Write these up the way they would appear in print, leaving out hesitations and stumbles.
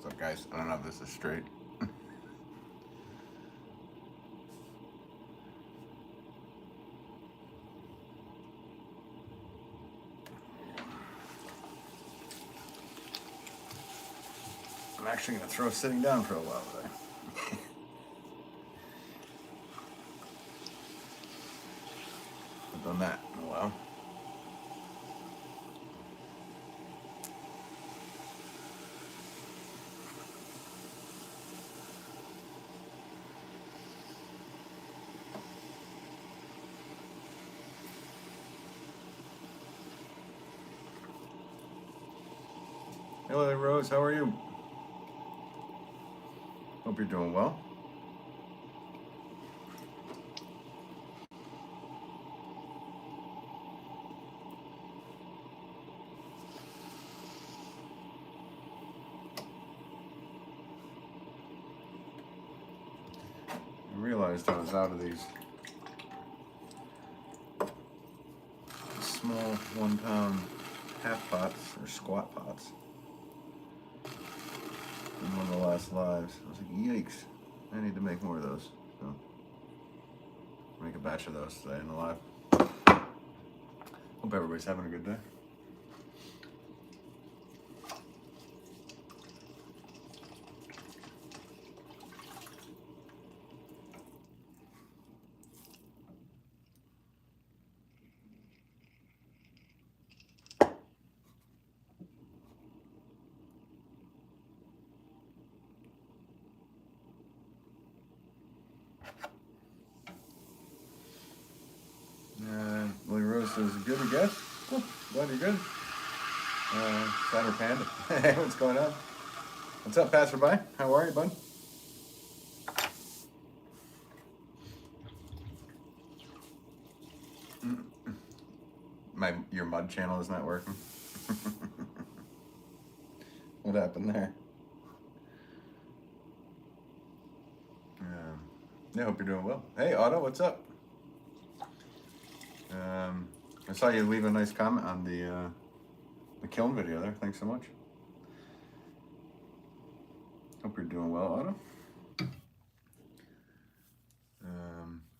What's up, guys? I don't know if this is straight. I'm actually going to throw sitting down for a while today. I've done that in a while. Hello, Rose. How are you? Hope you're doing well. I realized I was out of these small 1 pound half pots or squat pots in one of the last lives. I was like, yikes, I need to make more of those. So, make a batch of those today in the live. Hope everybody's having a good day. Lily Rose says, good, I guess. Cool. Glad you're good. Saturn Panda. Hey, what's going on? What's up, passerby? How are you, bud? Your mud channel is not working. What happened there? Yeah, hope you're doing well. Hey, Otto, what's up? I saw you leave a nice comment on the kiln video there. Thanks so much. Hope you're doing well, Otto.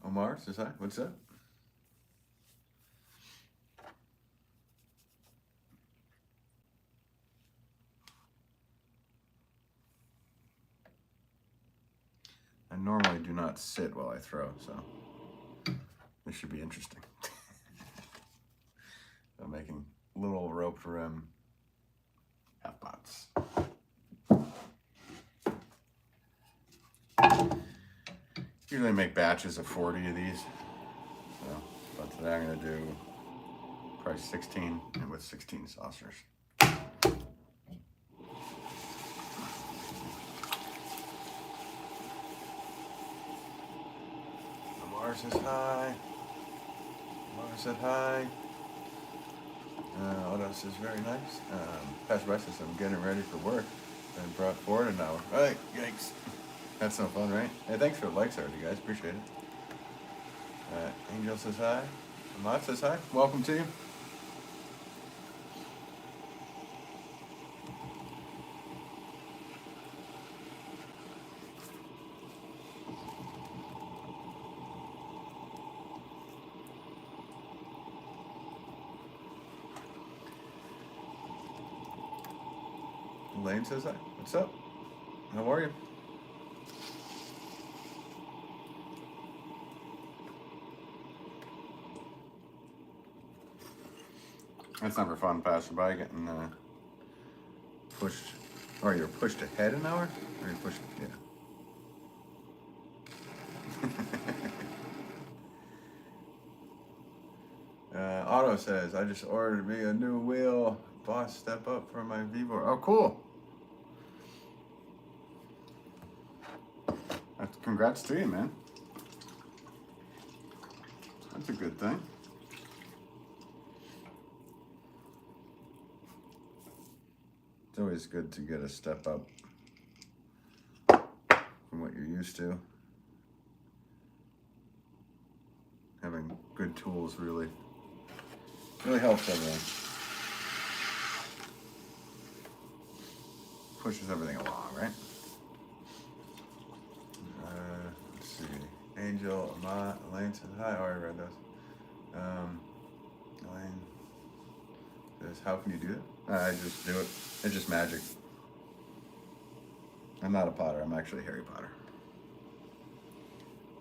Omar says hi. What's up? I normally do not sit while I throw, so this should be interesting. I'm making little roped rim half pots. Usually make batches of 40 of these. So, but today I'm going to do probably 16 and with 16 saucers. Omar says hi. Omar said hi. Otto says very nice. Pastor Bryce says I'm getting ready for work and brought forward an hour. All right, yikes. That's no fun, right? Hey, thanks for the likes already, guys. Appreciate it. Angel says hi. Ahmad says hi. Welcome to you. Elaine says hi. What's up? How are you? That's never fun, passerby, getting pushed, or you're pushed ahead an hour, or you're pushed, yeah. Otto says, I just ordered me a new wheel. Boss, step up for my Vivo. Oh, cool. Congrats to you, man. That's a good thing. It's always good to get a step up from what you're used to. Having good tools really helps everyone. pushes everything along, right? Let's see. Angel, Elaine says hi. Oh, I read those. Elaine says, how can you do it? I just do it. It's just magic. I'm not a potter. I'm actually Harry Potter.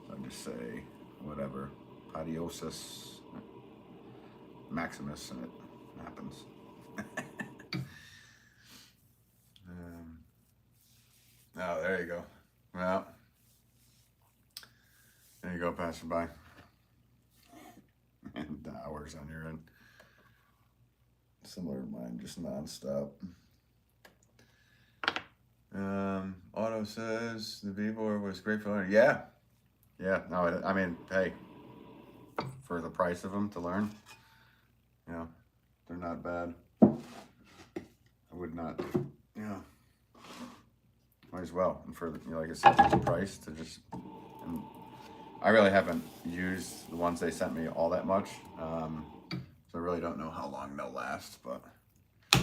So I just say whatever. Potiosis Maximus, and it happens. Oh, there you go. Well, there you go, passerby. And the hours on your end. Similar to mine, just non-stop. Otto says the Vivor was great for learning. Yeah. Yeah, no, I mean, hey, for the price of them to learn, you know, they're not bad. I would not, you know, might as well. And for, you know, like I said, the price to just, and I really haven't used the ones they sent me all that much. So I really don't know how long they'll last, but I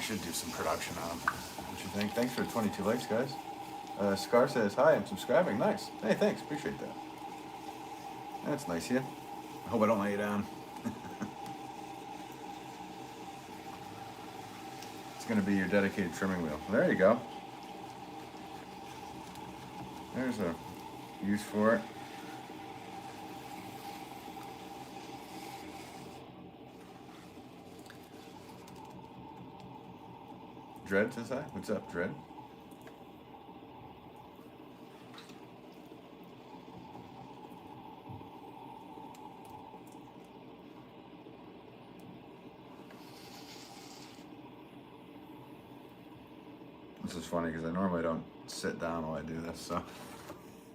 should do some production on them. What you think? Thanks for the 22 likes, guys. Scar says, hi, I'm subscribing. Nice. Hey, thanks. Appreciate that. That's nice of you. I hope I don't lay you down. It's going to be your dedicated trimming wheel. There you go. There's a use for it. Dread says hi. What's up, Dread? This is funny because I normally don't sit down while I do this, so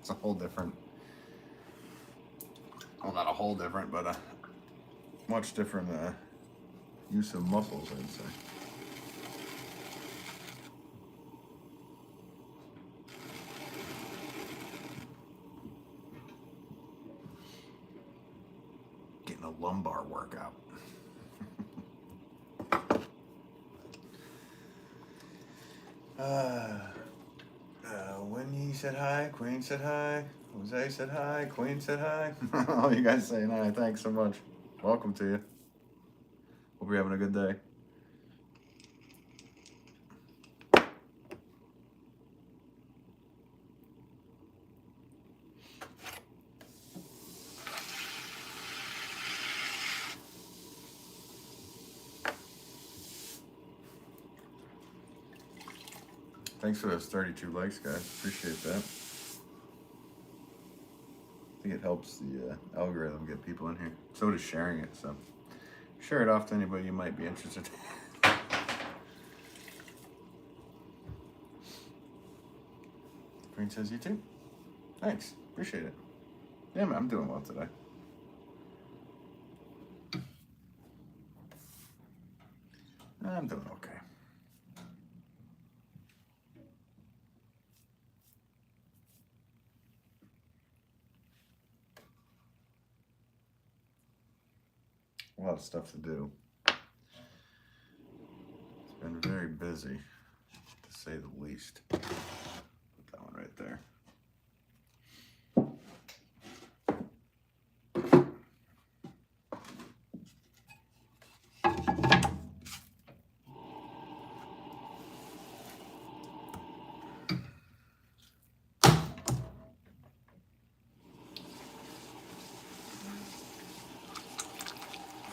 it's a whole different, well, not a whole different, but a much different use of muscles, I'd say. Getting a lumbar workout. Winnie said hi, Queen said hi, Jose said hi, Queen said hi. Oh, you guys saying hi, thanks so much. Welcome to you. Hope you're having a good day. Thanks for those 32 likes, guys. Appreciate that. I think it helps the algorithm get people in here. So does sharing it, so share it off to anybody you might be interested in. Green says you too. Thanks. Appreciate it. Yeah, man, I'm doing well today. I'm doing okay. A lot of stuff to do. It's been very busy, to say the least. Put that one right there.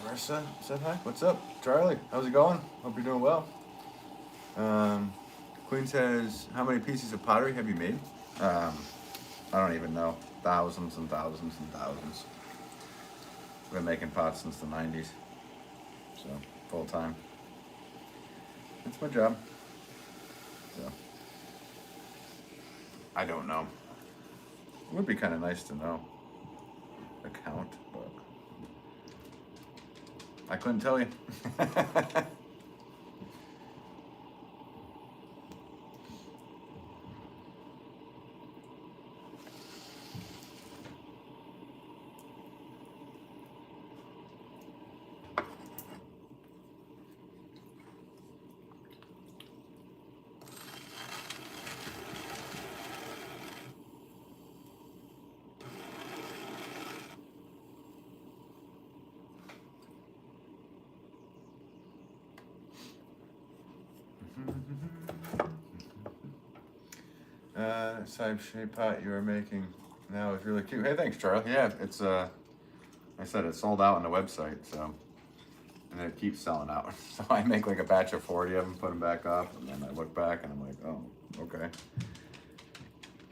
Marissa said hi. What's up, Charlie? How's it going? Hope you're doing well. Queen says, how many pieces of pottery have you made? I don't even know. Thousands and thousands and thousands. I've been making pots since the 90s. So, full time. That's my job. So, I don't know. It would be kind of nice to know a count, but I couldn't tell you. Side shape pot you are making now is really cute. Hey, thanks, Charlie. Yeah, it's I said it sold out on the website, so, and it keeps selling out. So I make like a batch of 40 of them, put them back up, and then I look back and I'm like, oh, okay.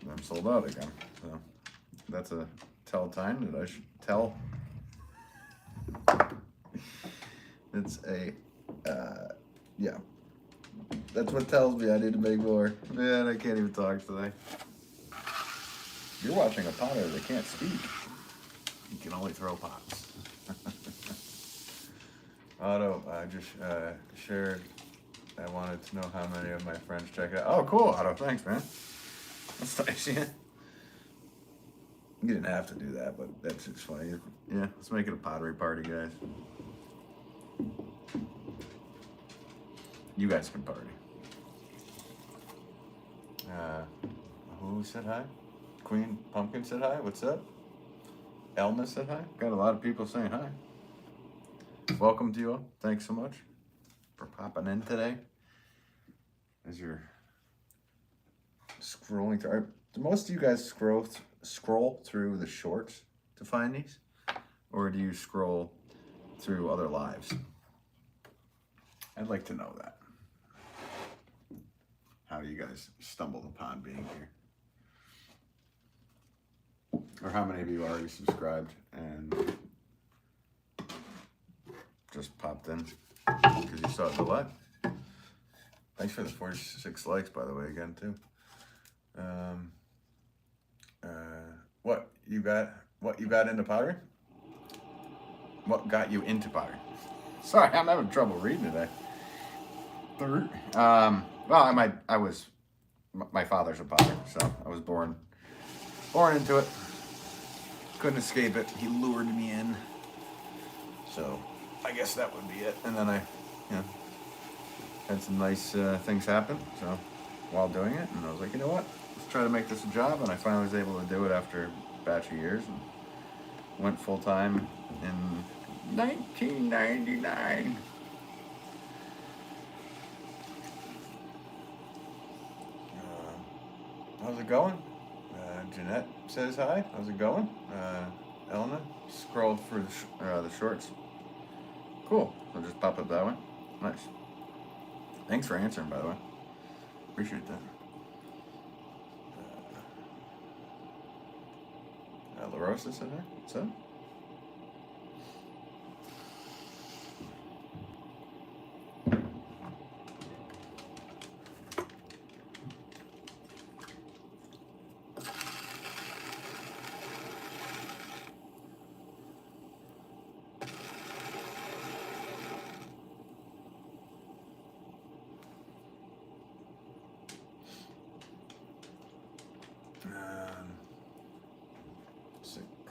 And I'm sold out again. So that's a tell time that I should tell. It's a, yeah. That's what tells me I need to make more. Man, I can't even talk today. You're watching a potter that can't speak. You can only throw pots. Otto, I just shared. I wanted to know how many of my friends check it out. Oh, cool, Otto. Thanks, man. That's nice. Yeah. You didn't have to do that, but that's just funny. Yeah, let's make it a pottery party, guys. You guys can party. Who said hi? Queen Pumpkin said hi. What's up? Elma said hi. Got a lot of people saying hi. Welcome to you all. Thanks so much for popping in today. As you're scrolling through, do most of you guys scroll through the shorts to find these, or do you scroll through other lives? I'd like to know that. How you guys stumbled upon being here. Or how many of you already subscribed and just popped in because you saw the live. Thanks for the 46 likes, by the way, again, too. What you got into pottery? What got you into pottery? Sorry, I'm having trouble reading today. Well, my father's a potter, so I was born into it. Couldn't escape it. He lured me in. So I guess that would be it. And then I, had some nice things happen. So while doing it, and I was like, you know what? Let's try to make this a job. And I finally was able to do it after a batch of years, and went full time in 1999. How's it going? Jeanette says hi. How's it going? Elena scrolled through the shorts. Cool. I'll just pop it that way. Nice. Thanks for answering, by the way. Appreciate that. LaRosa said hi. What's up?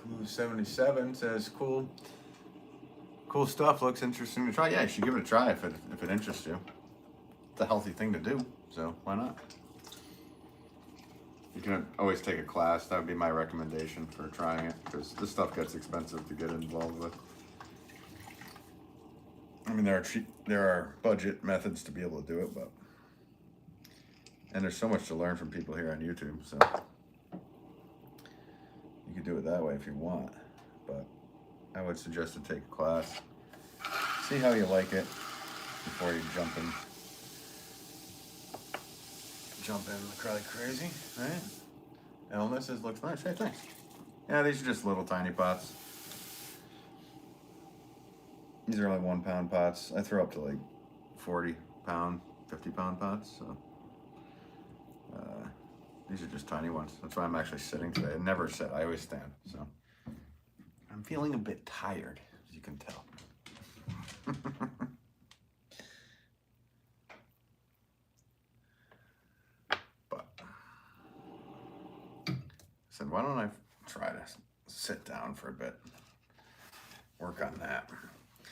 Clue77 says cool stuff, looks interesting to try. Yeah, you should give it a try if it interests you. It's a healthy thing to do, so why not? You can always take a class. That would be my recommendation for trying it, because this stuff gets expensive to get involved with. I mean, there are budget methods to be able to do it, and there's so much to learn from people here on YouTube, so you could do it that way if you want, but I would suggest to take a class, see how you like it before you jump in like crazy, right? Elma says looks nice. Hey, thanks. Yeah, these are just little tiny pots. These are only 1 pound pots. I throw up to like 40 pound, 50 pound pots, so these are just tiny ones. That's why I'm actually sitting today. I never sit, I always stand, so. I'm feeling a bit tired, as you can tell. But, I said, why don't I try to sit down for a bit, work on that.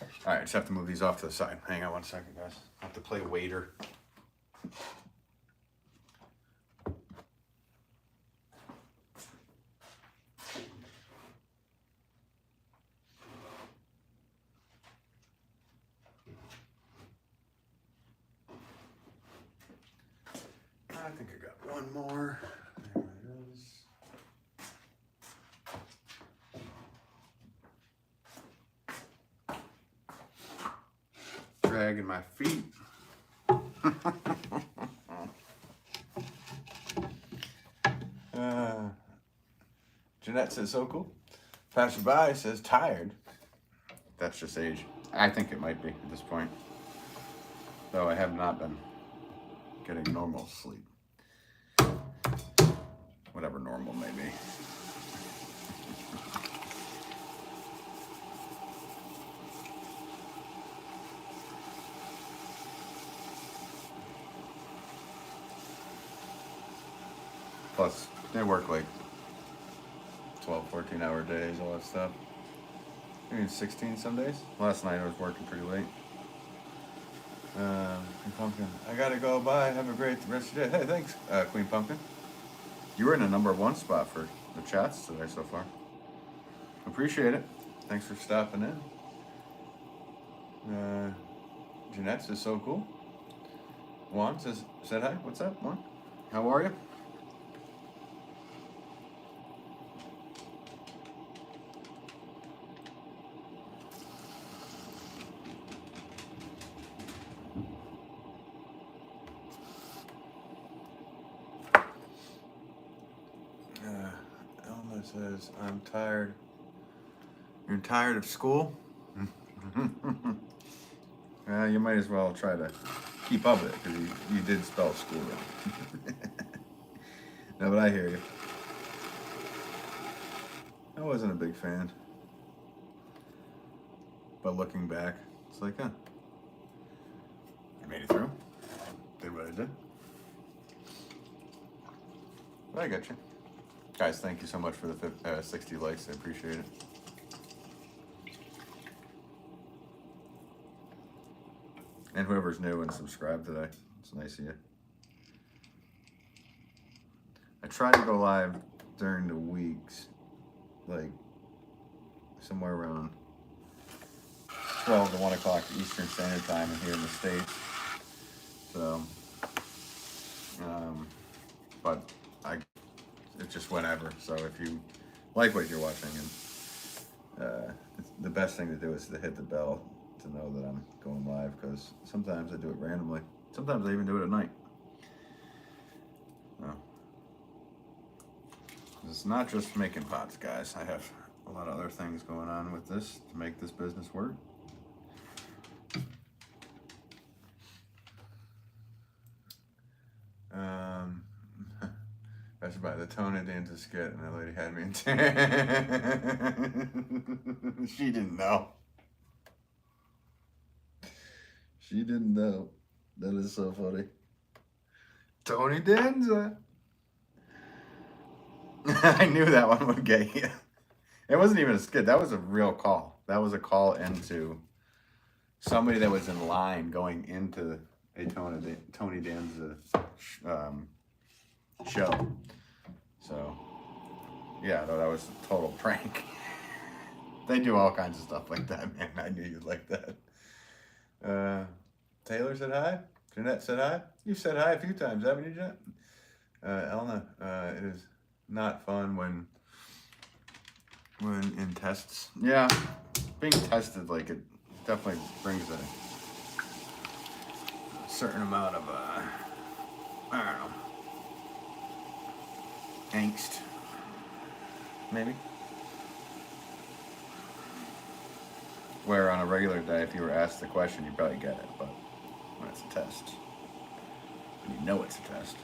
All right, I just have to move these off to the side. Hang on 1 second, guys. I have to play waiter. I think I got one more. There it is. Dragging my feet. Jeanette says, so cool. Passerby says, tired. That's just age. I think it might be at this point. Though I have not been getting normal sleep. Whatever normal may be. Plus, they work like 12, 14-hour days, all that stuff. Maybe 16 some days. Last night I was working pretty late. Queen Pumpkin, I gotta go. Bye. Have a great rest of your day. Hey, thanks, Queen Pumpkin. You were in the #1 spot for the chats today so far. Appreciate it. Thanks for stopping in. Jeanette says, so cool. Juan said hi. What's up, Juan? How are you? Elma says, I'm tired. You're tired of school? You might as well try to keep up with it, because you did spell school wrong. No, but I hear you. I wasn't a big fan. But looking back, it's like, I made it through. Did what I did. But I got you. Guys, thank you so much for the 60 likes. I appreciate it. And whoever's new and subscribed today, it's nice of you. I try to go live during the weeks, like somewhere around 12 to 1 o'clock Eastern Standard Time here in the States. So, but it's just whenever. So if you like what you're watching, and the best thing to do is to hit the bell to know that I'm going live, because sometimes I do it randomly. Sometimes I even do it at night. It's not just making pots, guys. I have a lot of other things going on with this to make this business work. That's about the Tony Danza skit, and that lady had me in She didn't know. She didn't know. That is so funny. Tony Danza. I knew that one would get you. It wasn't even a skit. That was a real call. That was a call into somebody that was in line going into a Tony Danza show. So, yeah, no, that was a total prank. They do all kinds of stuff like that, man. I knew you'd like that. Taylor said hi. Jeanette said hi. You've said hi a few times, haven't you, Jeanette? Elna, it is not fun when in tests. Yeah, being tested, like, it definitely brings a certain amount of, I don't know, angst, maybe. Where on a regular day, if you were asked the question, you probably get it, but when it's a test, and you know it's a test,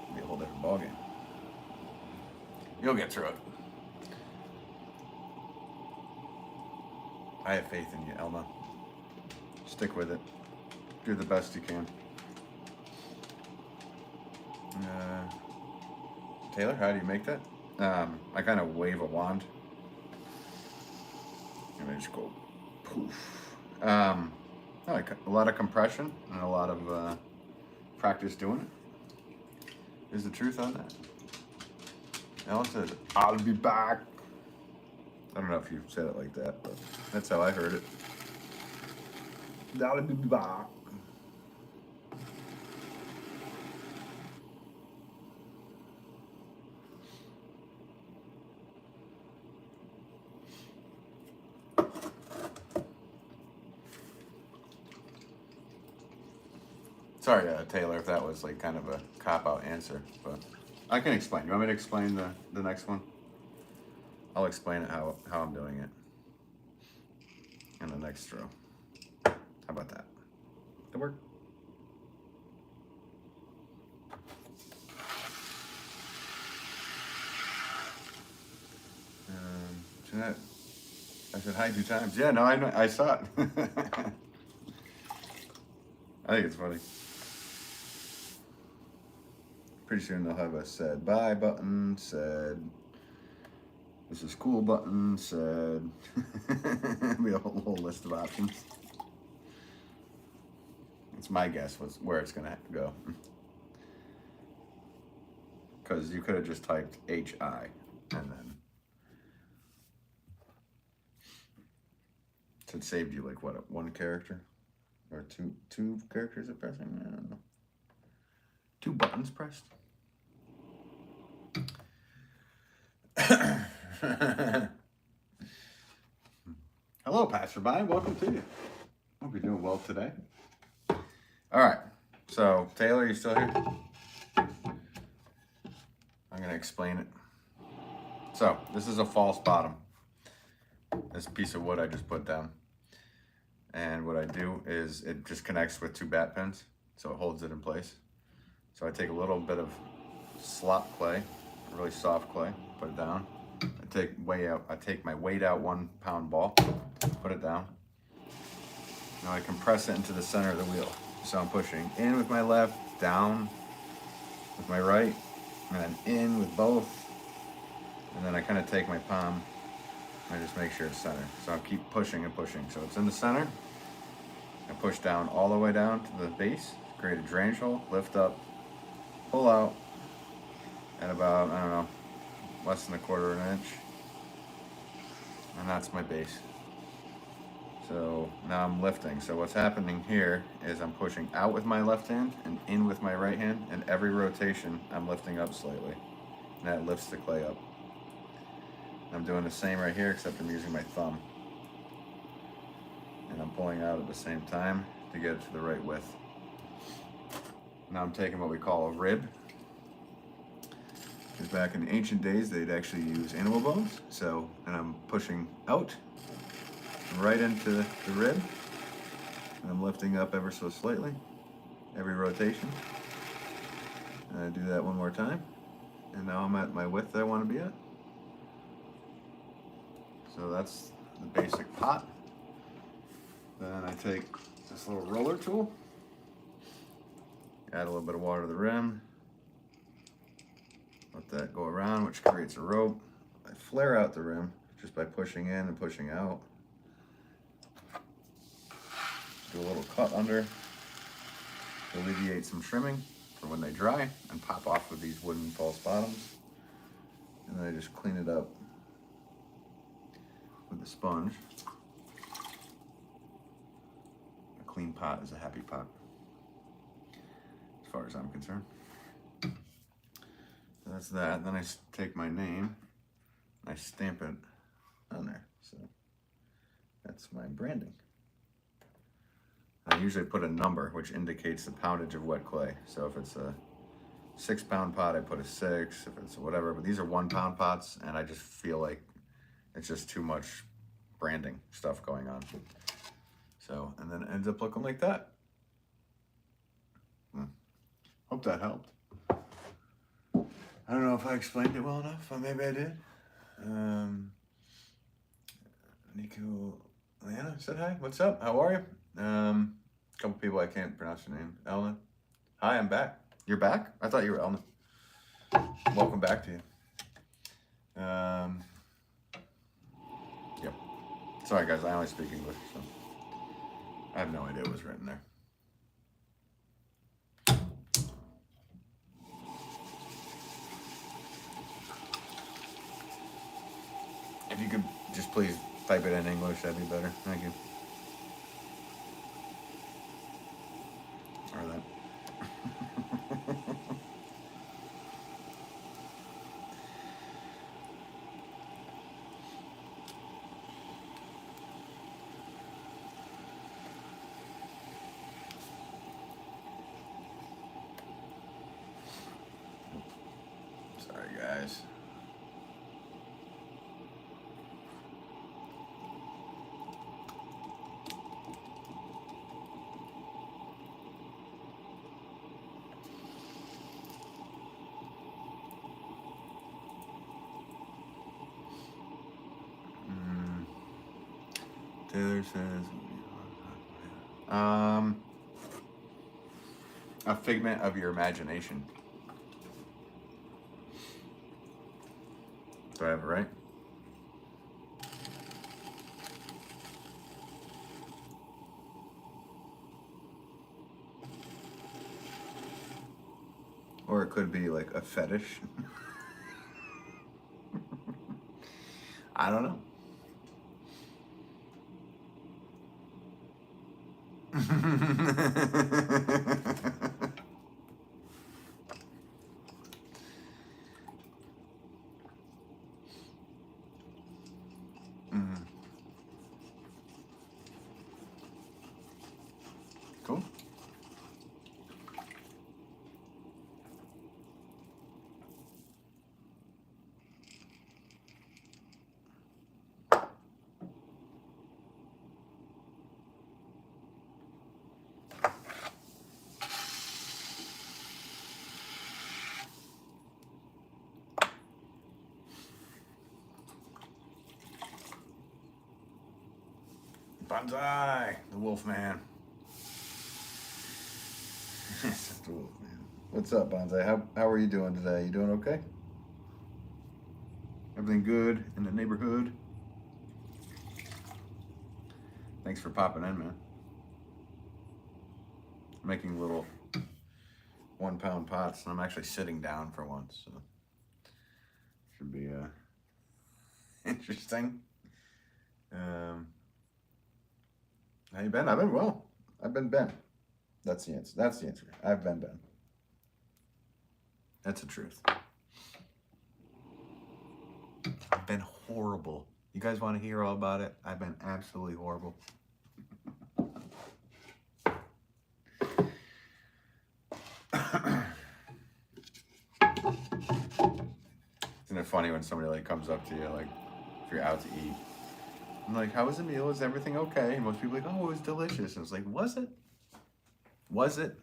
it'll be a whole different ballgame. You'll get through it. I have faith in you, Elma. Stick with it. Do the best you can. Taylor, how do you make that? I kind of wave a wand. And I just go poof. Like a lot of compression and a lot of practice doing it. Is the truth on that? Ellen says, I'll be back. I don't know if you said it like that, but that's how I heard it. I'll be back. Sorry, Taylor, if that was like kind of a cop-out answer, but I can explain. You want me to explain the next one? I'll explain it how I'm doing it in the next row. How about that? That work? Jeanette, I said hi 2 times. Yeah, no, I saw it. I think it's funny. Pretty soon they'll have a said bye button, said this is cool button, said we have a whole list of options. It's my guess where it's gonna go. Because you could have just typed HI and then it saved you like what, 1 character? Or two characters of pressing? I don't know. 2 buttons pressed. Hello, passerby. Welcome to you. Hope you're doing well today. All right. So, Taylor, you still here? I'm going to explain it. So, this is a false bottom. This piece of wood I just put down. And what I do is it just connects with 2 bat pins, so it holds it in place. So I take a little bit of slop clay, really soft clay, put it down. I take my weighed out 1 pound ball, put it down. Now I compress it into the center of the wheel. So I'm pushing in with my left, down with my right, and then in with both. And then I kind of take my palm, and I just make sure it's center. So I'll keep pushing and pushing. So it's in the center. I push down all the way down to the base, create a drainage hole, lift up, pull out at about, I don't know, less than 1/4 inch. And that's my base. So now I'm lifting. So what's happening here is I'm pushing out with my left hand and in with my right hand, and every rotation I'm lifting up slightly. And that lifts the clay up. I'm doing the same right here, except I'm using my thumb. And I'm pulling out at the same time to get it to the right width. Now I'm taking what we call a rib. Because back in the ancient days, they'd actually use animal bones. So, and I'm pushing out right into the rib. And I'm lifting up ever so slightly, every rotation. And I do that 1 more time. And now I'm at my width that I want to be at. So that's the basic pot. Then I take this little roller tool, add a little bit of water to the rim, let that go around, which creates a rope. I flare out the rim just by pushing in and pushing out. Do a little cut under, alleviate some trimming for when they dry, and pop off with these wooden false bottoms. And then I just clean it up with a sponge. A clean pot is a happy pot, as far as I'm concerned. So that's that. Then I take my name, I stamp it on there. So that's my branding. I usually put a number which indicates the poundage of wet clay. So if it's a 6 pound pot, I put a 6. If it's whatever, but these are 1 pound pots, and I just feel like it's just too much branding stuff going on. So, and then it ends up looking like that. Hope that helped. I don't know if I explained it well enough, but maybe I did. Nico Lana said hi. What's up? How are you? Couple people I can't pronounce your name. Elna. Hi, I'm back. You're back? I thought you were Elna. Welcome back to you. Yep. Sorry guys, I only speak English, so I have no idea what was written there. If you could just please type it in English, that'd be better. Thank you. Or that. guys. Taylor says, a figment of your imagination. Do I have it right? Or it could be like a fetish. I don't know. Cool. Bonsai, the Wolf Man. The Wolf Man. What's up, Bonsai? How are you doing today? You doing okay? Everything good in the neighborhood? Thanks for popping in, man. Making little 1 pound pots, and I'm actually sitting down for once, so should be interesting. How you been? I've been well. I've been Ben. That's the answer. That's the answer. I've been Ben. That's the truth. I've been horrible. You guys want to hear all about it? I've been absolutely horrible. Isn't it funny when somebody like comes up to you, like if you're out to eat, I'm like, how was the meal? Is everything okay? And most people are like, oh, it was delicious. And it's like, was it? Was it?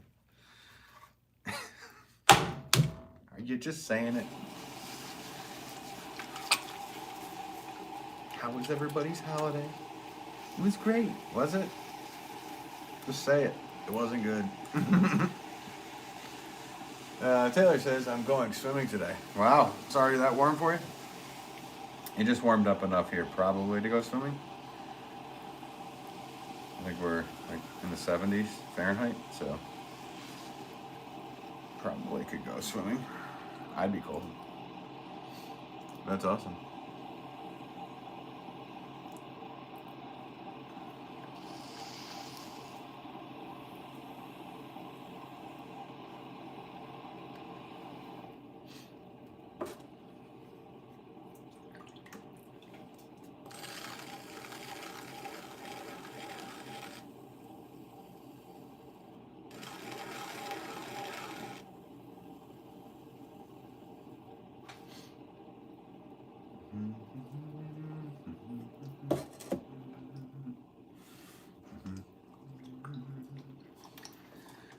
Are you just saying it? How was everybody's holiday? It was great. Was it? Just say it. It wasn't good. Taylor says, I'm going swimming today. Wow. It's already that warm for you? It just warmed up enough here probably to go swimming. I think we're like in the 70s Fahrenheit, so probably could go swimming. I'd be cold. That's awesome.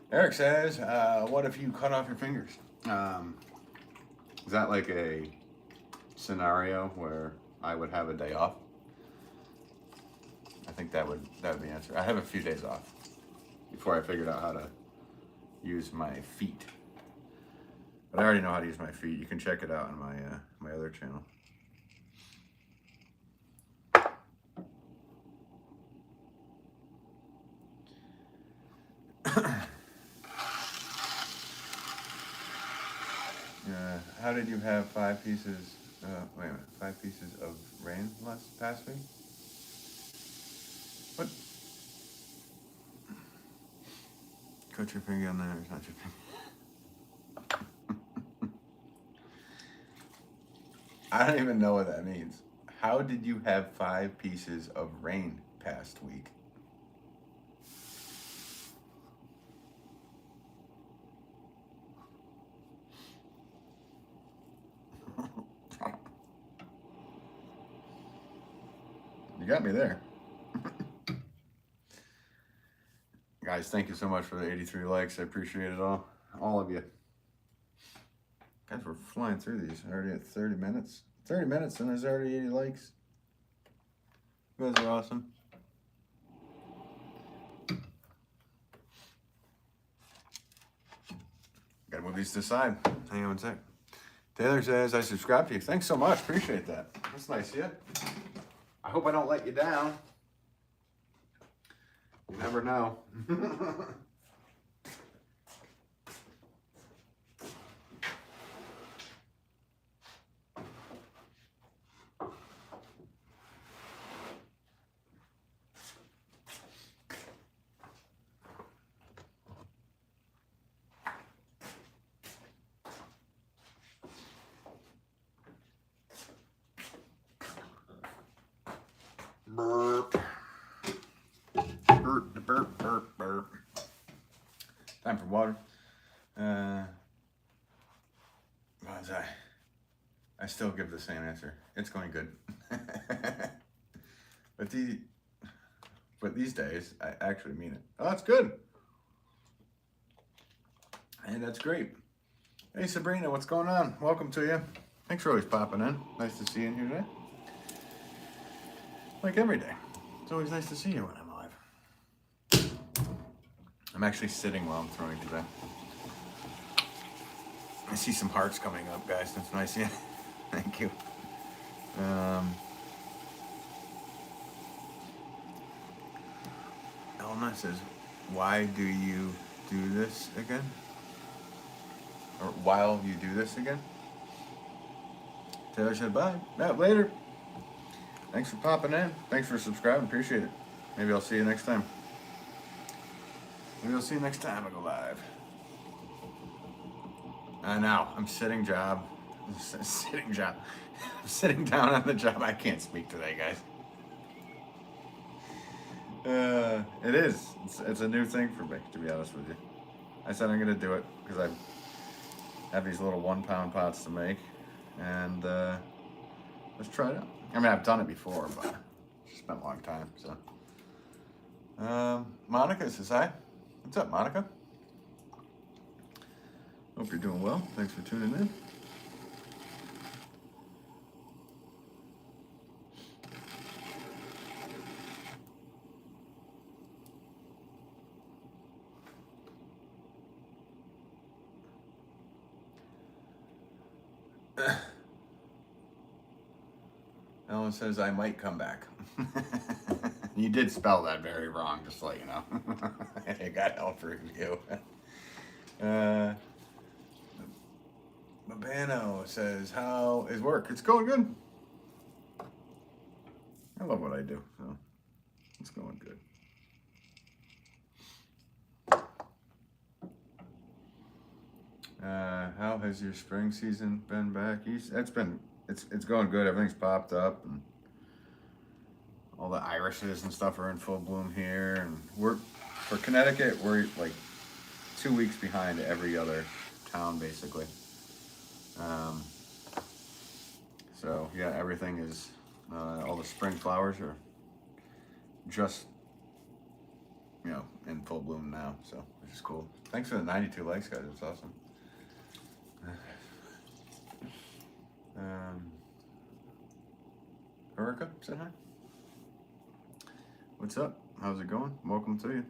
Eric says, what if you cut off your fingers? Is that like a scenario where I would have a day off? I think that would be the answer. I have a few days off before I figured out how to use my feet. But I already know how to use my feet. You can check it out on my other channel. How did you have 5 pieces? Wait a minute, 5 pieces of rain past week? What? Cut your finger on there. It's not your finger. I don't even know what that means. How did you have 5 pieces of rain past week? You got me there. Guys, thank you so much for the 83 likes. I appreciate it all of you. Guys, we're flying through these. Already at 30 minutes. 30 minutes and there's already 80 likes. You guys are awesome. Gotta move these to the side. Hang on one sec. Taylor says, I subscribe to you. Thanks so much. Appreciate that. That's nice, yeah. I hope I don't let you down. You never know. Burp. Burp, burp, burp, burp. Time for water. What was I still give the same answer. It's going good. But these days, I actually mean it. Oh, that's good. Hey, that's great. Hey, Sabrina, what's going on? Welcome to you. Thanks for always popping in. Nice to see you in here today. Like every day. It's always nice to see you when I'm alive. I'm actually sitting while I'm throwing today. I see some hearts coming up, guys. That's nice. Yeah. Thank you. Elna says, why do you do this again? Or while you do this again? Taylor said, bye. Yeah, later. Thanks for popping in. Thanks for subscribing. Appreciate it. Maybe I'll see you next time. Maybe I'll see you next time I go live. Now, I'm sitting job. Sitting job. I'm sitting down on the job. I can't speak today, guys. It is. It's a new thing for me, to be honest with you. I said I'm going to do it because I have these little 1 pound pots to make. And let's try it out. I mean, I've done it before, but it's been a long time, so. Monica says hi. What's up, Monica? Hope you're doing well. Thanks for tuning in. Ellen says, I might come back. You did spell that very wrong, just to let you know. I got help for you. Mabano says, how is work? It's going good. I love what I do, so it's going good. How has your spring season been back east? It's going good. Everything's popped up, and all the irises and stuff are in full bloom here. And for Connecticut, we're like 2 weeks behind every other town, basically. So yeah, everything is all the spring flowers are just in full bloom now. So which is cool. Thanks for the 92 likes, guys. It's awesome. Erica said hi. What's up? How's it going? Welcome to you.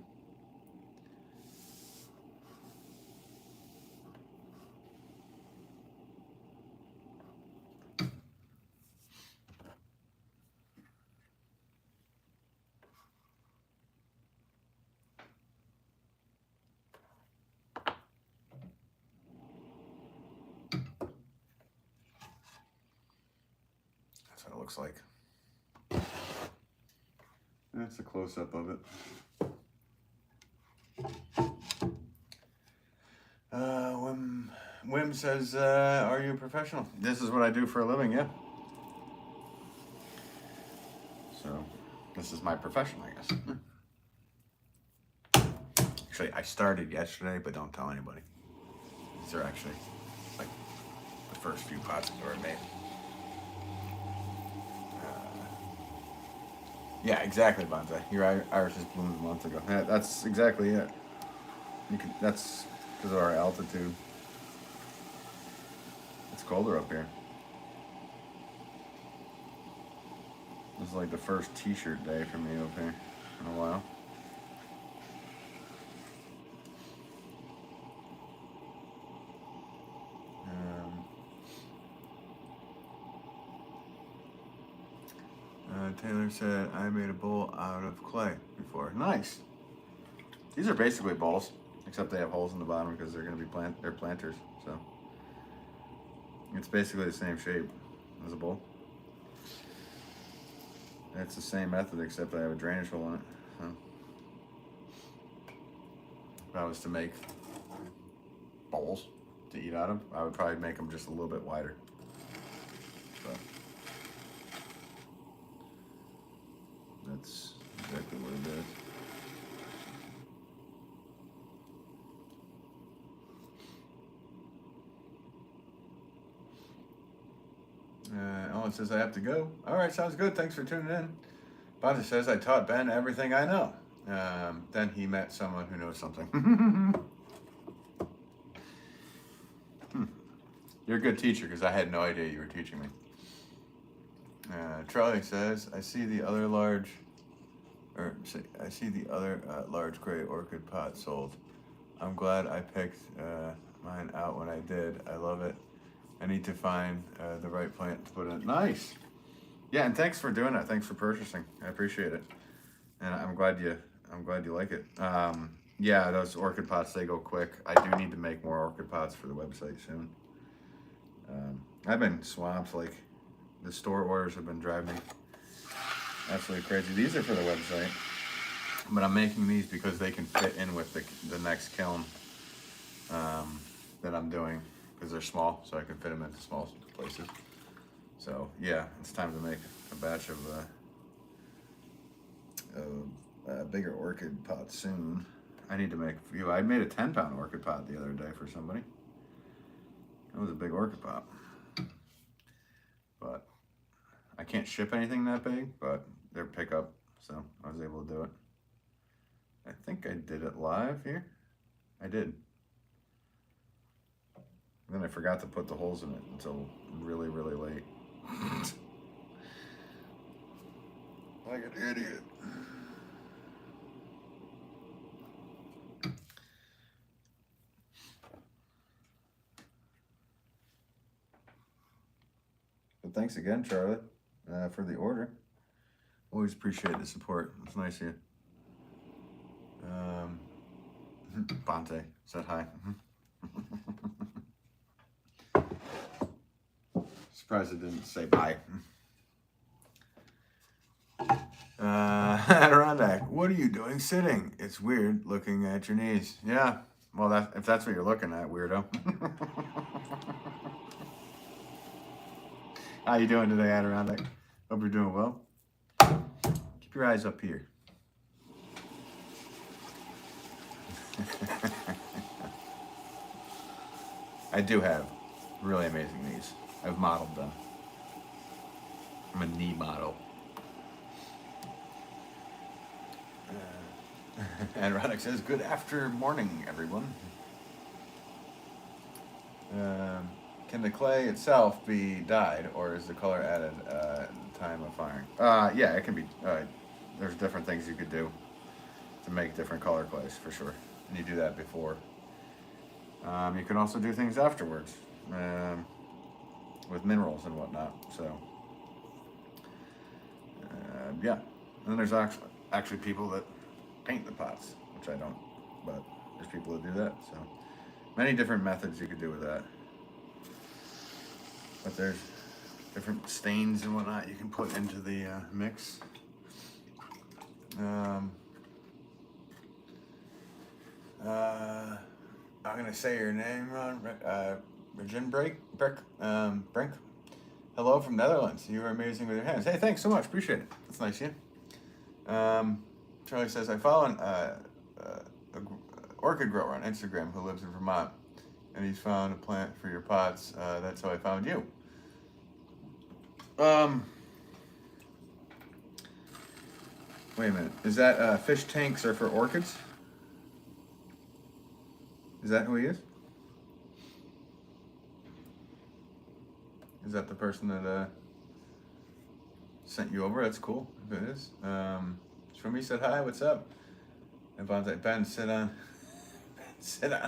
That's what it looks like. That's a close-up of it. Wim says, are you a professional? This is what I do for a living, yeah. So, this is my profession, I guess. Actually, I started yesterday, but don't tell anybody. These are actually, like, the first few pots that were made. Yeah, exactly, Bonsai. Your iris just bloomed a month ago. Yeah, that's exactly it. You can. That's because of our altitude. It's colder up here. This is like the first T-shirt day for me up here in a while. Um, Taylor said I made a bowl out of clay before. Nice. These are basically bowls, except they have holes in the bottom because they're going to be they're planters. So it's basically the same shape as a bowl. And it's the same method except I have a drainage hole in it. So if I was to make bowls to eat out of, I would probably make them just a little bit wider. So that's exactly what it is. Ellen says I have to go. All right, sounds good. Thanks for tuning in. Bonta says I taught Ben everything I know. Then he met someone who knows something. You're a good teacher because I had no idea you were teaching me. Charlie says I see the other large large gray orchid pot sold. I'm glad I picked mine out when I did. I love it. I need to find the right plant to put in. Nice. Yeah, and thanks for doing that. Thanks for purchasing. I appreciate it, and I'm glad you like it. Yeah, those orchid pots, they go quick. I do need to make more orchid pots for the website soon. I've been swamped. Like the store orders have been driving me absolutely crazy. These are for the website, but I'm making these because they can fit in with the next kiln that I'm doing because they're small, so I can fit them into small places. So yeah, it's time to make a batch of bigger orchid pots soon. I need to make a few. I made a 10-pound orchid pot the other day for somebody. That was a big orchid pot. But I can't ship anything that big, but they're pickup, so I was able to do it. I think I did it live here. I did. And then I forgot to put the holes in it until really, really late. Like an idiot. But thanks again, Charlie, for the order. Always appreciate the support. It's nice of you. Bonte said hi. Surprised it didn't say bye. Adirondack, what are you doing sitting? It's weird looking at your knees. Yeah, well, if that's what you're looking at, weirdo. How you doing today, Adirondack? Hope you're doing well. Keep your eyes up here. I do have really amazing knees. I've modeled them. I'm a knee model. Adirondack says, good after morning, everyone. Can the clay itself be dyed, or is the color added at the time of firing? Yeah, it can be. There's different things you could do to make different color clays, for sure. And you do that before. You can also do things afterwards with minerals and whatnot. So, yeah. And then there's actually people that paint the pots, which I don't, but there's people that do that. So, many different methods you could do with that. But there's different stains and whatnot you can put into the mix. I'm gonna say your name wrong. Regin Brink. Hello from Netherlands. You are amazing with your hands. Hey, thanks so much. Appreciate it. That's nice of you. Charlie says I follow an orchid grower on Instagram who lives in Vermont, and he's found a plant for your pots. That's how I found you. Wait a minute. Is that fish tanks are for orchids? Is that who he is? Is that the person that sent you over? That's cool. If it is. Shumi said hi. What's up? And Bon's like, Ben, sit on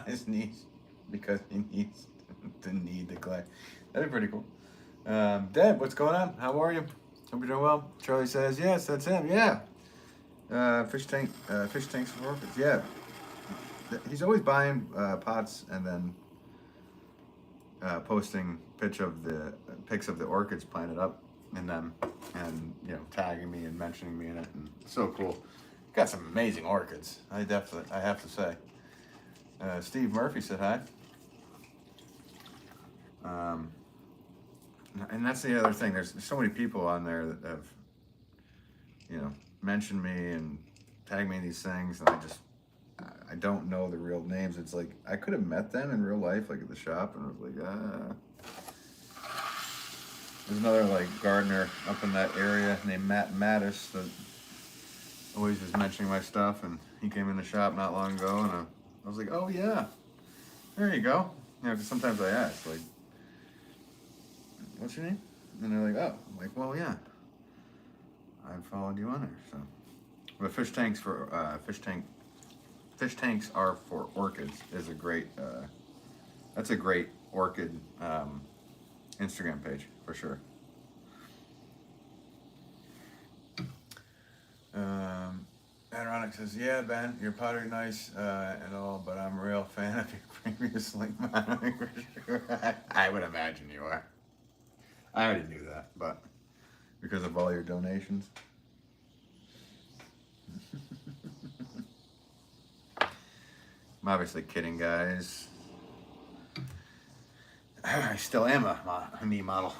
his knees because he needs to knead the clay. That'd be pretty cool. Deb, what's going on? How are you? Hope you're doing well. Charlie says, yes, that's him. Yeah. Fish tanks for orchids. Yeah. He's always buying pots and then posting pics of the orchids planted up in them, and tagging me and mentioning me in it, and so cool. Got some amazing orchids. I have to say. Steve Murphy said hi. And that's the other thing. There's so many people on there that have, mentioned me and tagged me in these things, and I don't know the real names. It's like I could have met them in real life, like at the shop, and I was like, There's another gardener up in that area named Matt Mattis that always is mentioning my stuff, and he came in the shop not long ago, and I was like, oh yeah, there you go. Because sometimes I ask, what's your name? And they're like, oh. I'm like, well, yeah, I followed you on there. So, but fish tanks are for orchids is a great. That's a great orchid Instagram page for sure. Ironic says, yeah, Ben, your pottery nice and all, but I'm a real fan of your previous link modeling for sure. I would imagine you are. I already knew that, but because of all your donations. I'm obviously kidding, guys. I still am a me model.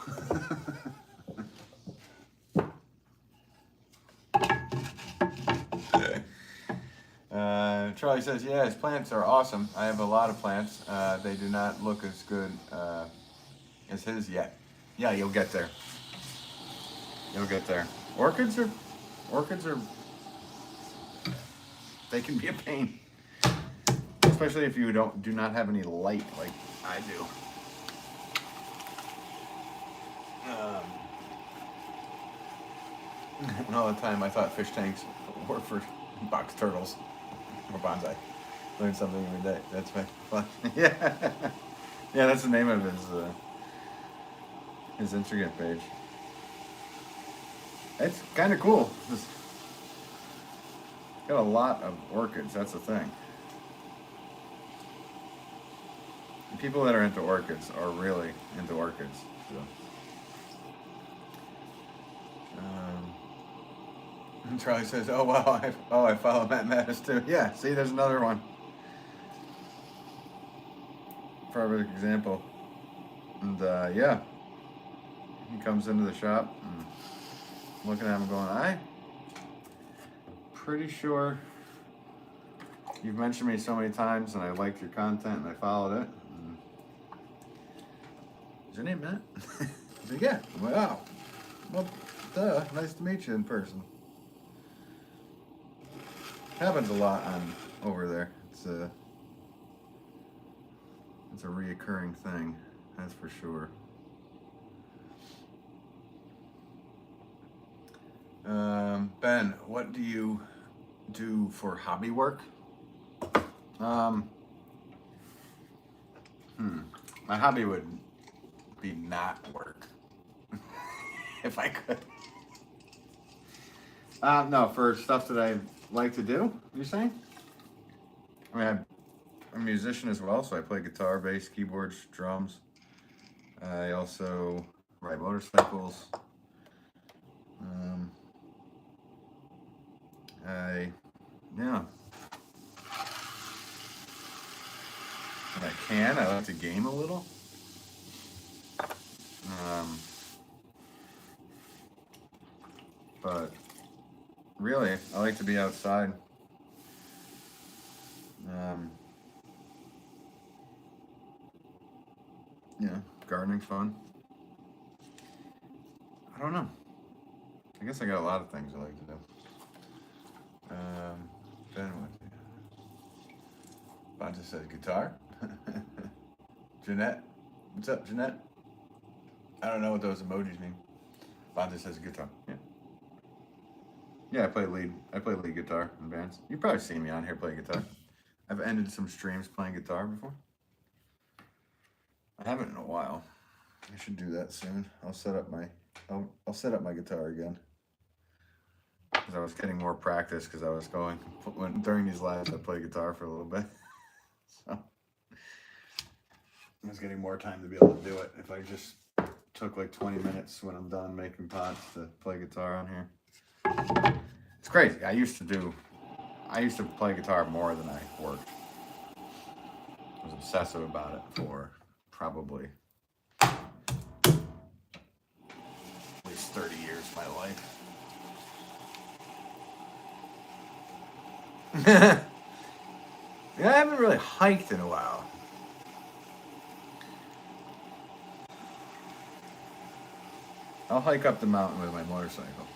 Charlie says, yeah, his plants are awesome. I have a lot of plants. They do not look as good as his yet. Yeah, you'll get there. You'll get there. Orchids are, they can be a pain. Especially if you do not have any light like I do. And all the time I thought fish tanks were for box turtles or bonsai. Learn something every day. That's fun. Yeah. Yeah, that's the name of his Instagram page. It's kind of cool. Got a lot of orchids, that's the thing. The people that are into orchids are really into orchids. So. Charlie says, oh wow, I follow Matt Mattis too. Yeah, see, there's another one. Perfect example. And yeah, he comes into the shop and looking at him going, I'm pretty sure you've mentioned me so many times and I liked your content and I followed it. And, is your name Matt? He's like, yeah. I'm like, wow. Well, duh, nice to meet you in person. Happens a lot over there. It's a reoccurring thing, that's for sure. Ben, what do you do for hobby work? My hobby would be not work, if I could. No, for stuff that I like to do, you're saying? I mean, I'm a musician as well, so I play guitar, bass, keyboards, drums. I also ride motorcycles. Yeah. When I like to game a little. But really, I like to be outside. Yeah, gardening's fun. I don't know. I guess I got a lot of things I like to do. Ben, what? Bonta says guitar. Jeanette, what's up, Jeanette? I don't know what those emojis mean. Bonta says guitar. Yeah. Yeah, I play lead. I play lead guitar in bands. You've probably seen me on here play guitar. I've ended some streams playing guitar before. I haven't in a while. I should do that soon. I'll set up my guitar again. Because I was getting more practice because I was during these lives I played guitar for a little bit. So I was getting more time to be able to do it if I just took like 20 minutes when I'm done making pots to play guitar on here. It's crazy. I used to play guitar more than I worked. I was obsessive about it for probably at least 30 years of my life. Yeah, I haven't really hiked in a while. I'll hike up the mountain with my motorcycle.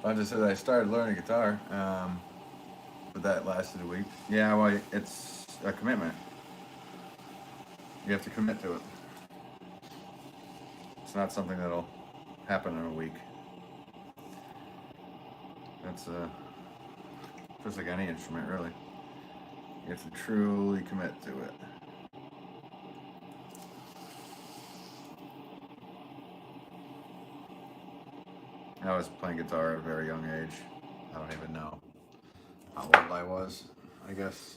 I just said I started learning guitar, but that lasted a week. Yeah, well, it's a commitment. You have to commit to it. It's not something that'll happen in a week. That's just like any instrument, really. You have to truly commit to it. I was playing guitar at a very young age. I don't even know how old I was. I guess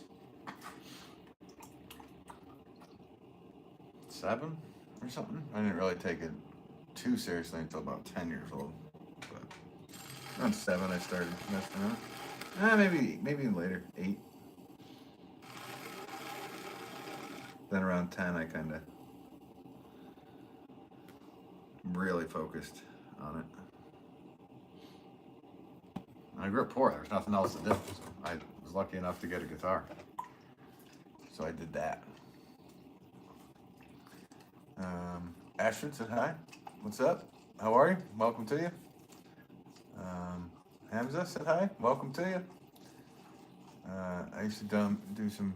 7 or something. I didn't really take it too seriously until about 10 years old. But around 7 I started messing around. Maybe later, 8. Then around 10 I kind of really focused on it. I grew up poor. There was nothing else to do. So I was lucky enough to get a guitar. So I did that. Ashford said hi. What's up? How are you? Welcome to you. Hamza said hi. Welcome to you. I used to do some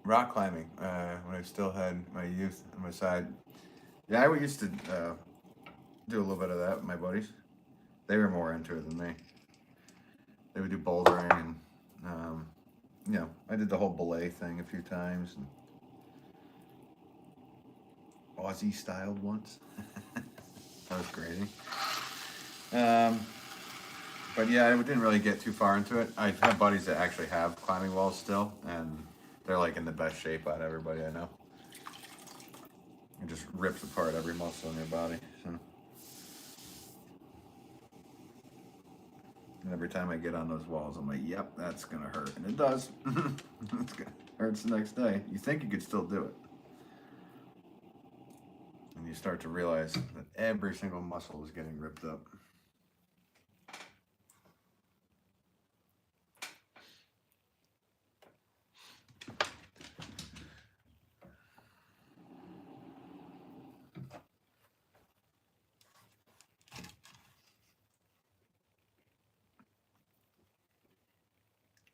rock climbing when I still had my youth on my side. Yeah, I used to do a little bit of that with my buddies. They were more into it than me. They would do bouldering and, I did the whole belay thing a few times. And Aussie styled once. That was crazy. But yeah, I didn't really get too far into it. I have buddies that actually have climbing walls still, and they're like in the best shape out of everybody I know. It just rips apart every muscle in your body. So. And every time I get on those walls, I'm like, yep, that's going to hurt. And it does. It hurts the next day. You think you could still do it. And you start to realize that every single muscle is getting ripped up.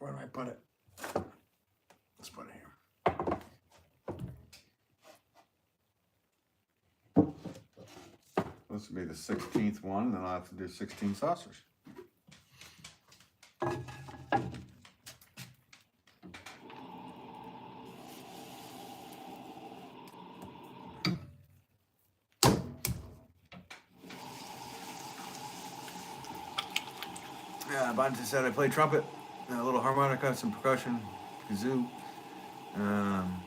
Where do I put it? Let's put it here. This will be the 16th one, and then I'll have to do 16 saucers. Yeah, Bonta said I play trumpet, a little harmonica, some percussion, kazoo, and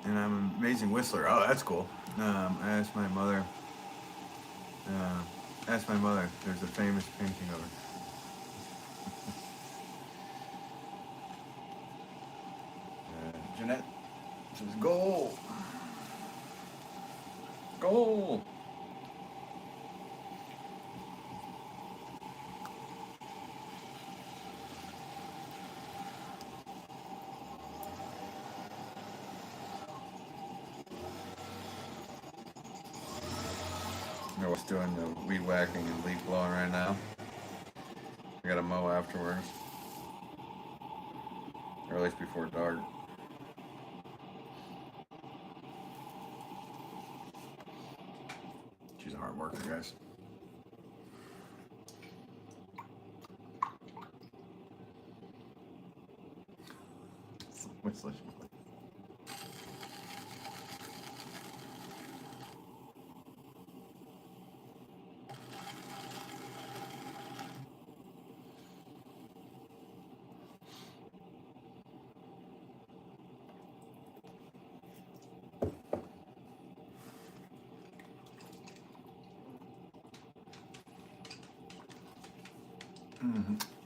I'm an amazing whistler. Oh, that's cool. I asked my mother. There's a famous painting of her. Jeanette says, "Goal, goal." doing the weed whacking and leaf blowing right now. I gotta mow afterwards, or at least before dark. She's a hard worker, guys. What's this?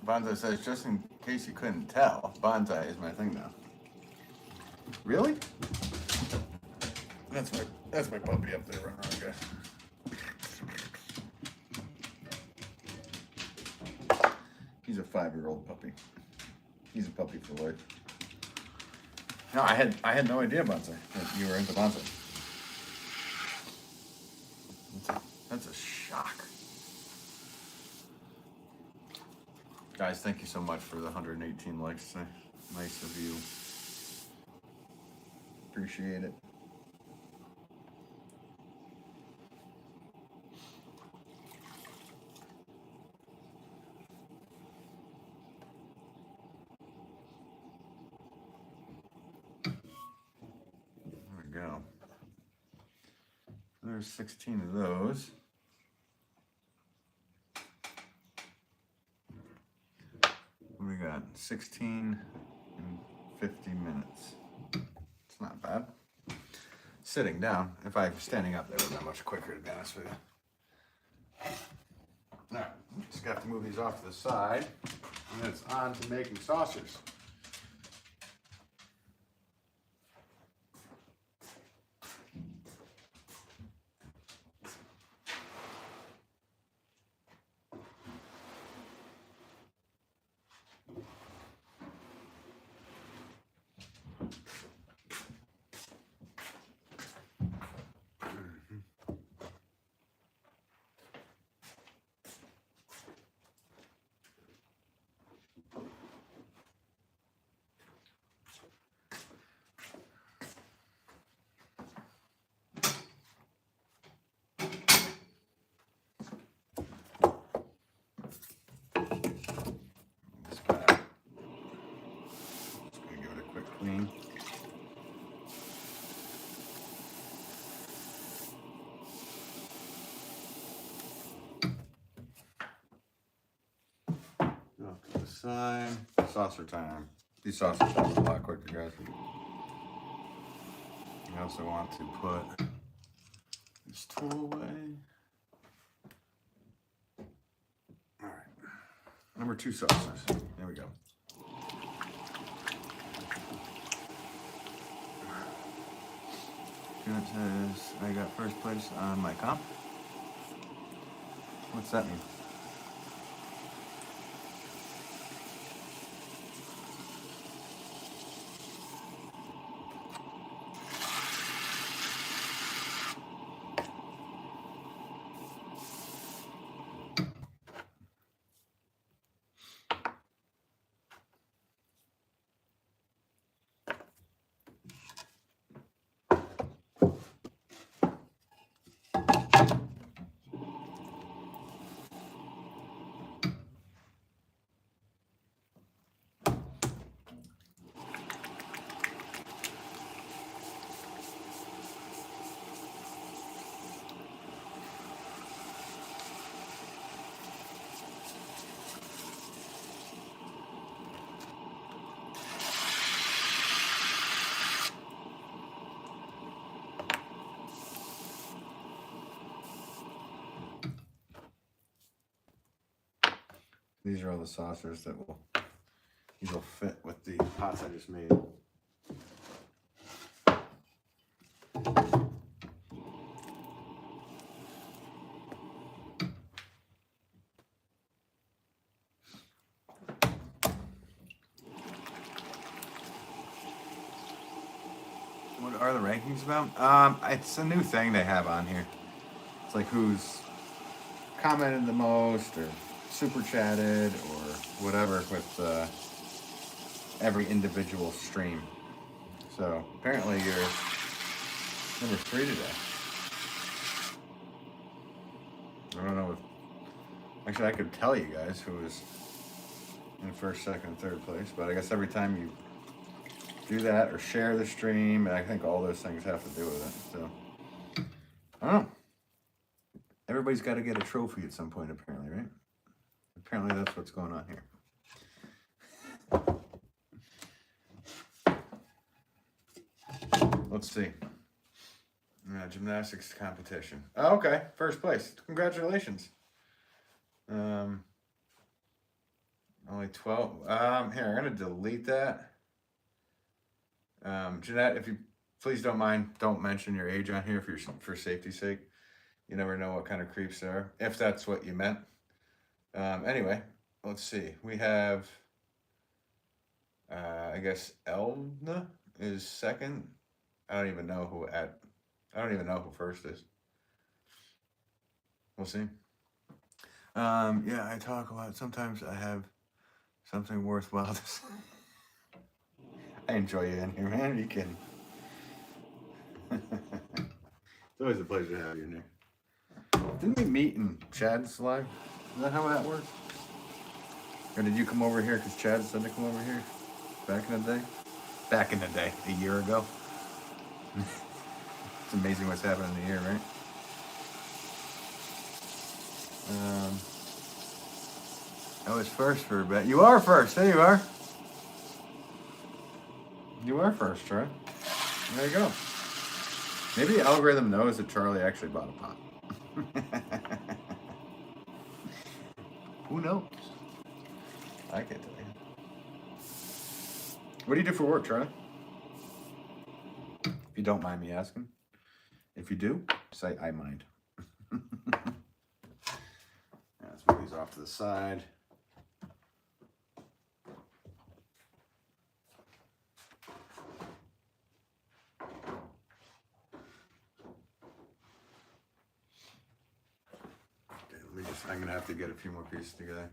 Bonsai says, just in case you couldn't tell, bonsai is my thing now. Really? That's my puppy up there running around, guys. He's a 5-year-old puppy. He's a puppy for life. No, I had no idea bonsai. That you were into bonsai. That's a shock. Guys, thank you so much for the 118 likes. Nice of you. Appreciate it. There we go. There's 16 of those. What do we got? 16 in 50 minutes. It's not bad. Sitting down, if I was standing up, that would have been much quicker, to be honest with you. All right, just got to move these off to the side, and then it's on to making saucers. Clean. Off to the side. Saucer time. These saucers happen a lot quicker, guys. I also want to put this tool away. All right. Number 2 saucers. There we go. It says I got first place on my comp. What's that mean? These are all the saucers that will fit with the pots I just made. What are the rankings about? It's a new thing they have on here. It's like who's commented the most or super chatted or whatever with every individual stream. So apparently you're number 3 today. I don't know if, actually I could tell you guys who was in first, second, and third place, but I guess every time you do that or share the stream, and I think all those things have to do with it. So I don't know. Everybody's got to get a trophy at some point, apparently, right? Apparently that's what's going on here. Let's see. Gymnastics competition. Oh, okay, first place. Congratulations. Only 12. Here, I'm gonna delete that. Jeanette, if you please don't mention your age on here for safety's sake. You never know what kind of creeps there are, if that's what you meant. Anyway, let's see. We have, I guess Elna is second. I don't even know who first is. We'll see. Yeah, I talk a lot. Sometimes I have something worthwhile to say. I enjoy you in here, man. Are you kidding? It's always a pleasure to have you in here. Didn't we meet in Chad's live? Is that how that works? Or did you come over here because Chad said to come over here back in the day? Back in the day, a year ago. It's amazing what's happened in a year, right? I was first for a bit. You are first. There you are. You are first, Troy. There you go. Maybe the algorithm knows that Charlie actually bought a pot. Who knows? I can't tell you. What do you do for work, Charlie? If you don't mind me asking. If you do, say I mind. Let's move these off to the side. I'm gonna have to get a few more pieces together.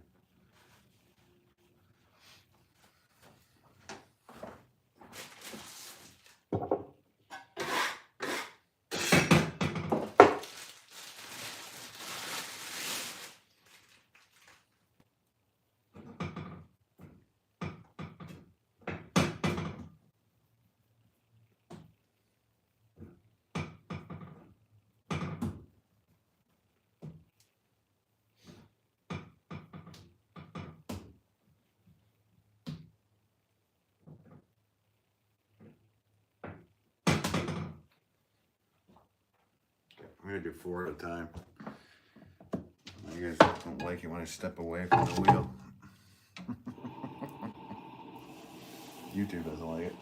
I'm gonna do 4 at a time. You guys don't like it when I step away from the wheel. YouTube doesn't like it.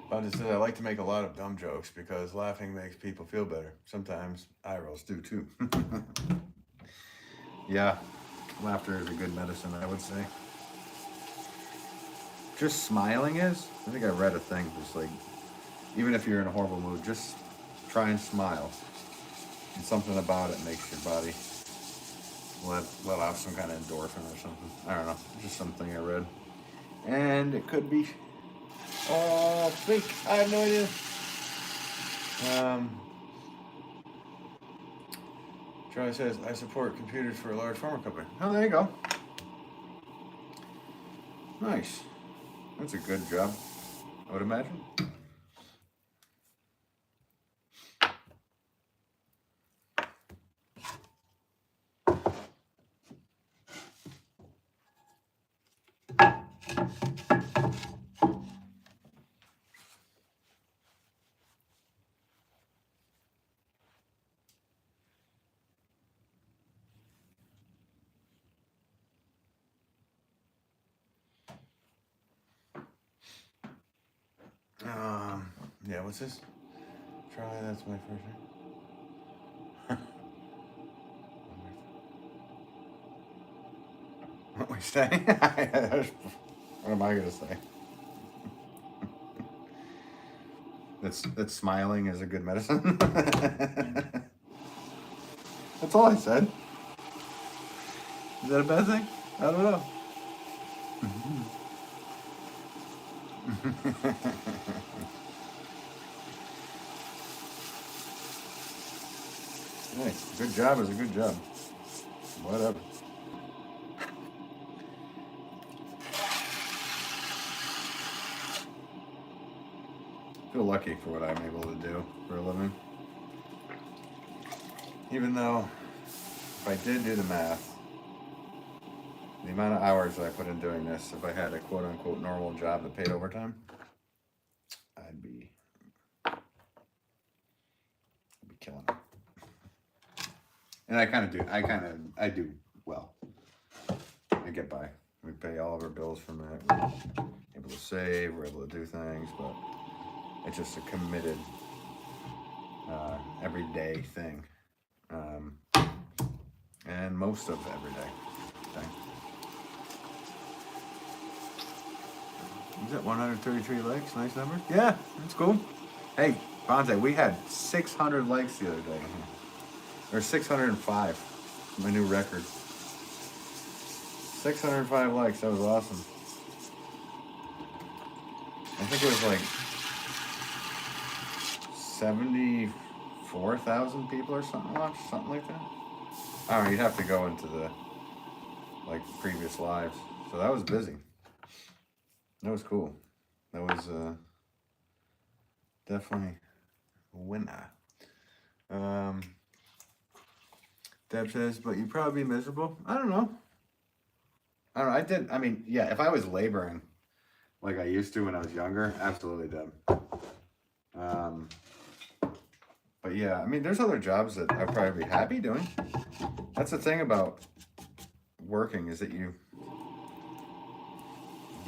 But it says I like to make a lot of dumb jokes because laughing makes people feel better. Sometimes eye rolls do too. Yeah, laughter is a good medicine, I would say. Just smiling is? I think I read a thing just like, even if you're in a horrible mood, just try and smile. And something about it makes your body let out some kind of endorphin or something. I don't know. It's just something I read. And it could be all fake. I have no idea. Charlie says, I support computers for a large pharma company. Oh, there you go. Nice. That's a good job, I would imagine. Yeah, what's this? Charlie, that's my first name. What we say? What am I gonna say? That smiling is a good medicine. That's all I said. Is that a bad thing? I don't know. Hey, good job is a good job. Whatever. I feel lucky for what I'm able to do for a living. Even though, if I did do the math, the amount of hours that I put in doing this, if I had a quote-unquote normal job that paid overtime, I'd be killing it. And I do well. I get by. We pay all of our bills from it. We're able to save, we're able to do things, but it's just a committed, everyday thing. And most of everyday thing. Is it 133 likes? Nice number. Yeah, that's cool. Hey, Bonte, we had 600 likes the other day. Or 605. My new record. 605 likes. That was awesome. I think it was like 74,000 people or something watched, something like that. I don't know, you'd have to go into the previous lives. So that was busy. That was cool. That was definitely a winner. Deb says, but you'd probably be miserable. I don't know. Yeah, if I was laboring like I used to when I was younger, absolutely, Deb. But yeah, there's other jobs that I'd probably be happy doing. That's the thing about working, is that you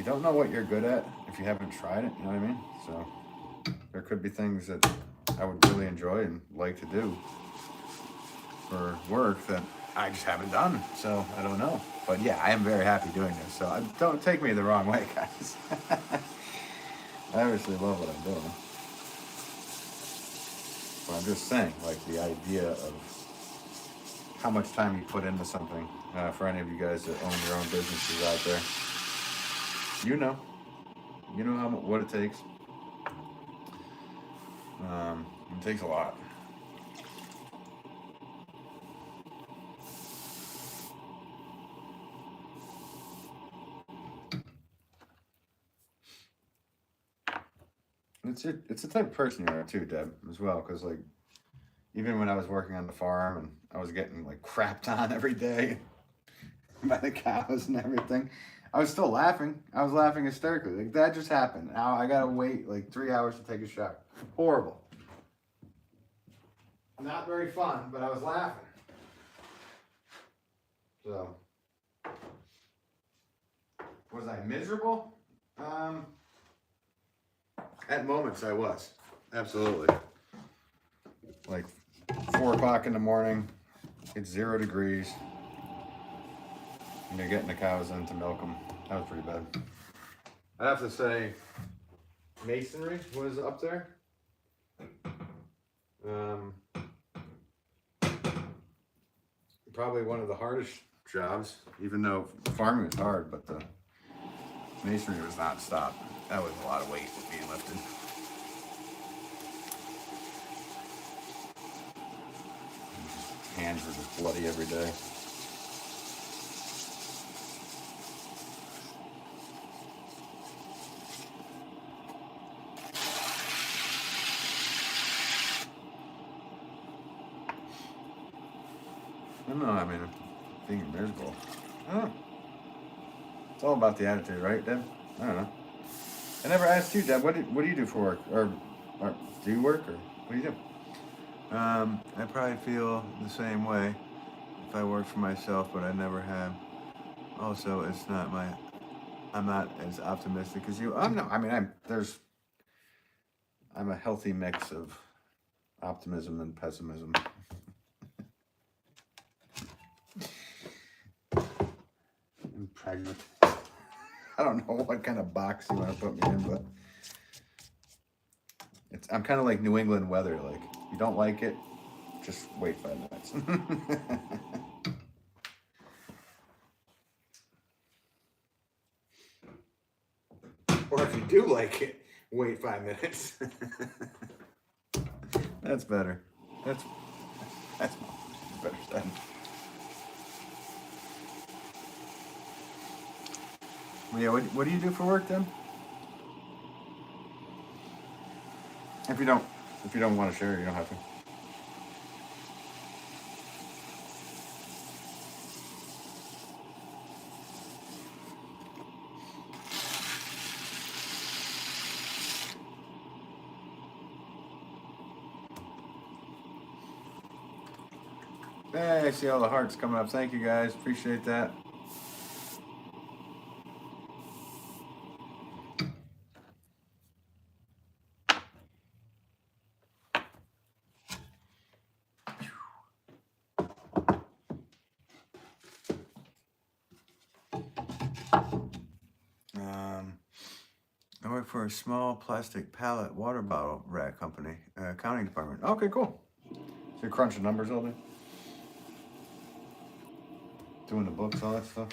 don't know what you're good at if you haven't tried it, you know what I mean? So there could be things that I would really enjoy and like to do for work that I just haven't done, so I don't know. But yeah, I am very happy doing this, so don't take me the wrong way, guys. I obviously love what I'm doing. But I'm just saying, the idea of how much time you put into something, for any of you guys that own your own businesses out there, you know what it takes. It takes a lot. It's the type of person you are too, Deb, as well. Because even when I was working on the farm and I was getting crapped on every day by the cows and everything, I was still laughing. I was laughing hysterically. That just happened. Now I gotta wait 3 hours to take a shower. Horrible. Not very fun, but I was laughing. So, was I miserable? At moments I was. Absolutely. 4 o'clock in the morning, it's 0 degrees. And you're getting the cows in to milk them. That was pretty bad. I have to say, masonry was up there. Probably one of the hardest jobs, even though farming was hard, but the masonry was non-stop. That was a lot of weight being lifted. Hands were just bloody every day. I don't know, being miserable. I don't know. It's all about the attitude, right, Deb? I don't know. I never asked you, Deb, what do you do for work? Or do you work, or what do you do? I probably feel the same way if I worked for myself, but I never have. Also, I'm not as optimistic as you. I'm a healthy mix of optimism and pessimism. I'm pregnant. I don't know what kind of box you want to put me in, but I'm kind of like New England weather. You don't like it, just wait 5 minutes. Or if you do like it, wait 5 minutes. That's better. That's better said. Well, yeah, what do you do for work then? If you don't want to share, you don't have to. Hey, I see all the hearts coming up. Thank you guys. Appreciate that. I work for a small plastic pallet water bottle rack company, accounting department. Okay, cool. So you're crunching numbers all day? Doing the books, all that stuff?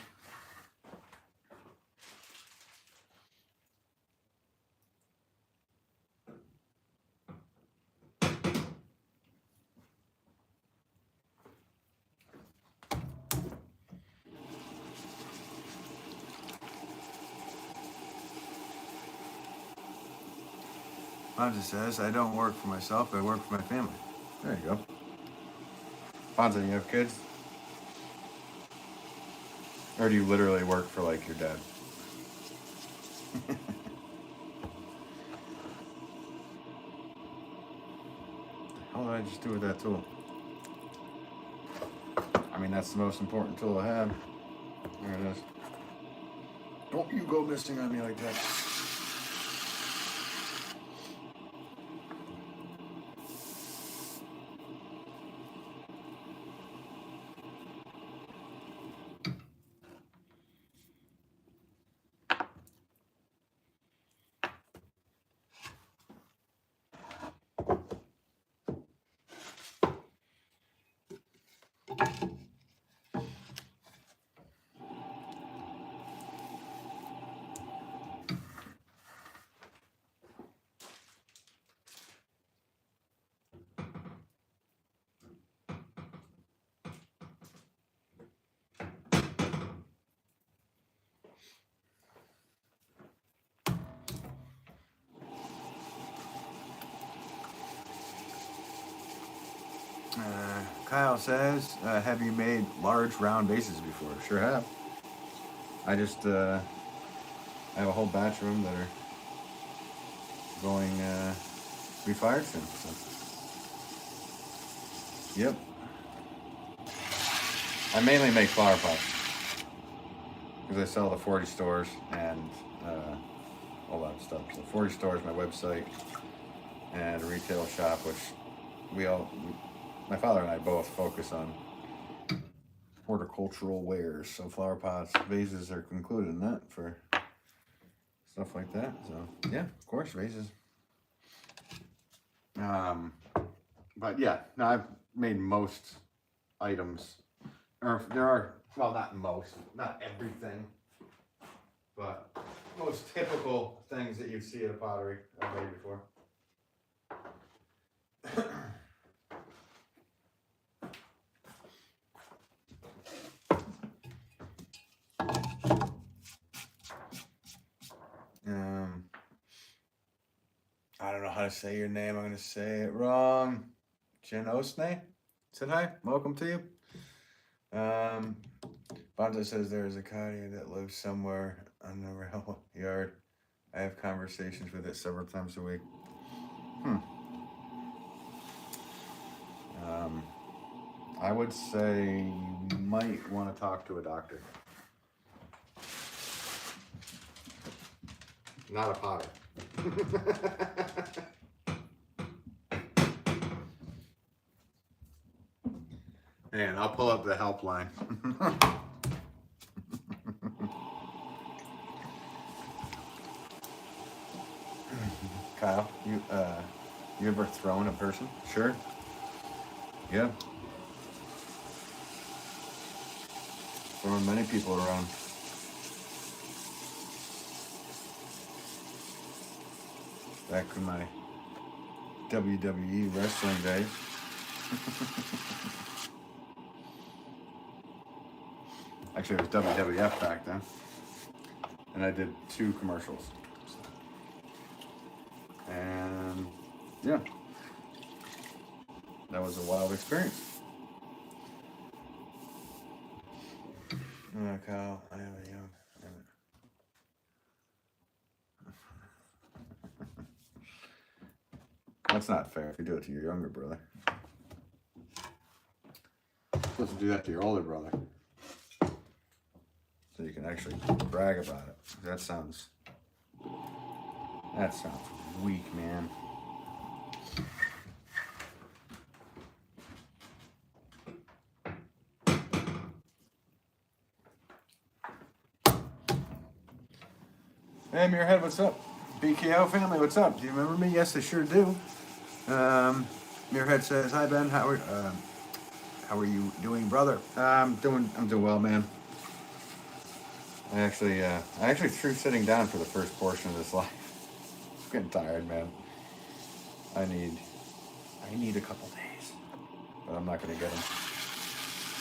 Bonza says, I don't work for myself, I work for my family. There you go. Bonza, you have kids? Or do you literally work for, like, your dad? How did I just do with that tool? I mean, that's the most important tool I have. There it is. Don't you go misting on me like that. Kyle says, have you made large round vases before? Sure have. I just I have a whole batch of them that are going to be fired soon. So. Yep. I mainly make flower pots because I sell to 40 stores and all that stuff. So 40 stores, my website, and a retail shop, which my father and I both focus on horticultural wares. So flower pots, vases are included in that for stuff like that. So yeah, of course, vases. But yeah, no, I've made most items, or there are, well, not most, not everything, but most typical things that you see at a pottery I've made before. I don't know how to say your name. I'm going to say it wrong. Jen Osney said hi. Welcome to you. Bonzo says there is a coyote that lives somewhere on the rail yard. I have conversations with it several times a week. I would say you might want to talk to a doctor. Not a potter. And I'll pull up the helpline. Kyle, you ever thrown a person? Sure. Yeah. Throwing many people around. Back in my WWE wrestling days. Actually, it was WWF back then. And I did 2 commercials. And yeah, that was a wild experience. Kyle, I am a young. That's not fair if you do it to your younger brother. You're supposed to do that to your older brother. So you can actually brag about it. That sounds weak, man. Hey, Muirhead, what's up? BKO family, what's up? Do you remember me? Yes, I sure do. Muirhead says, "Hi Ben, how are you doing, brother?" I'm doing well, man. I actually threw sitting down for the first portion of this live. I'm getting tired, man. I need a couple days, but I'm not gonna get them.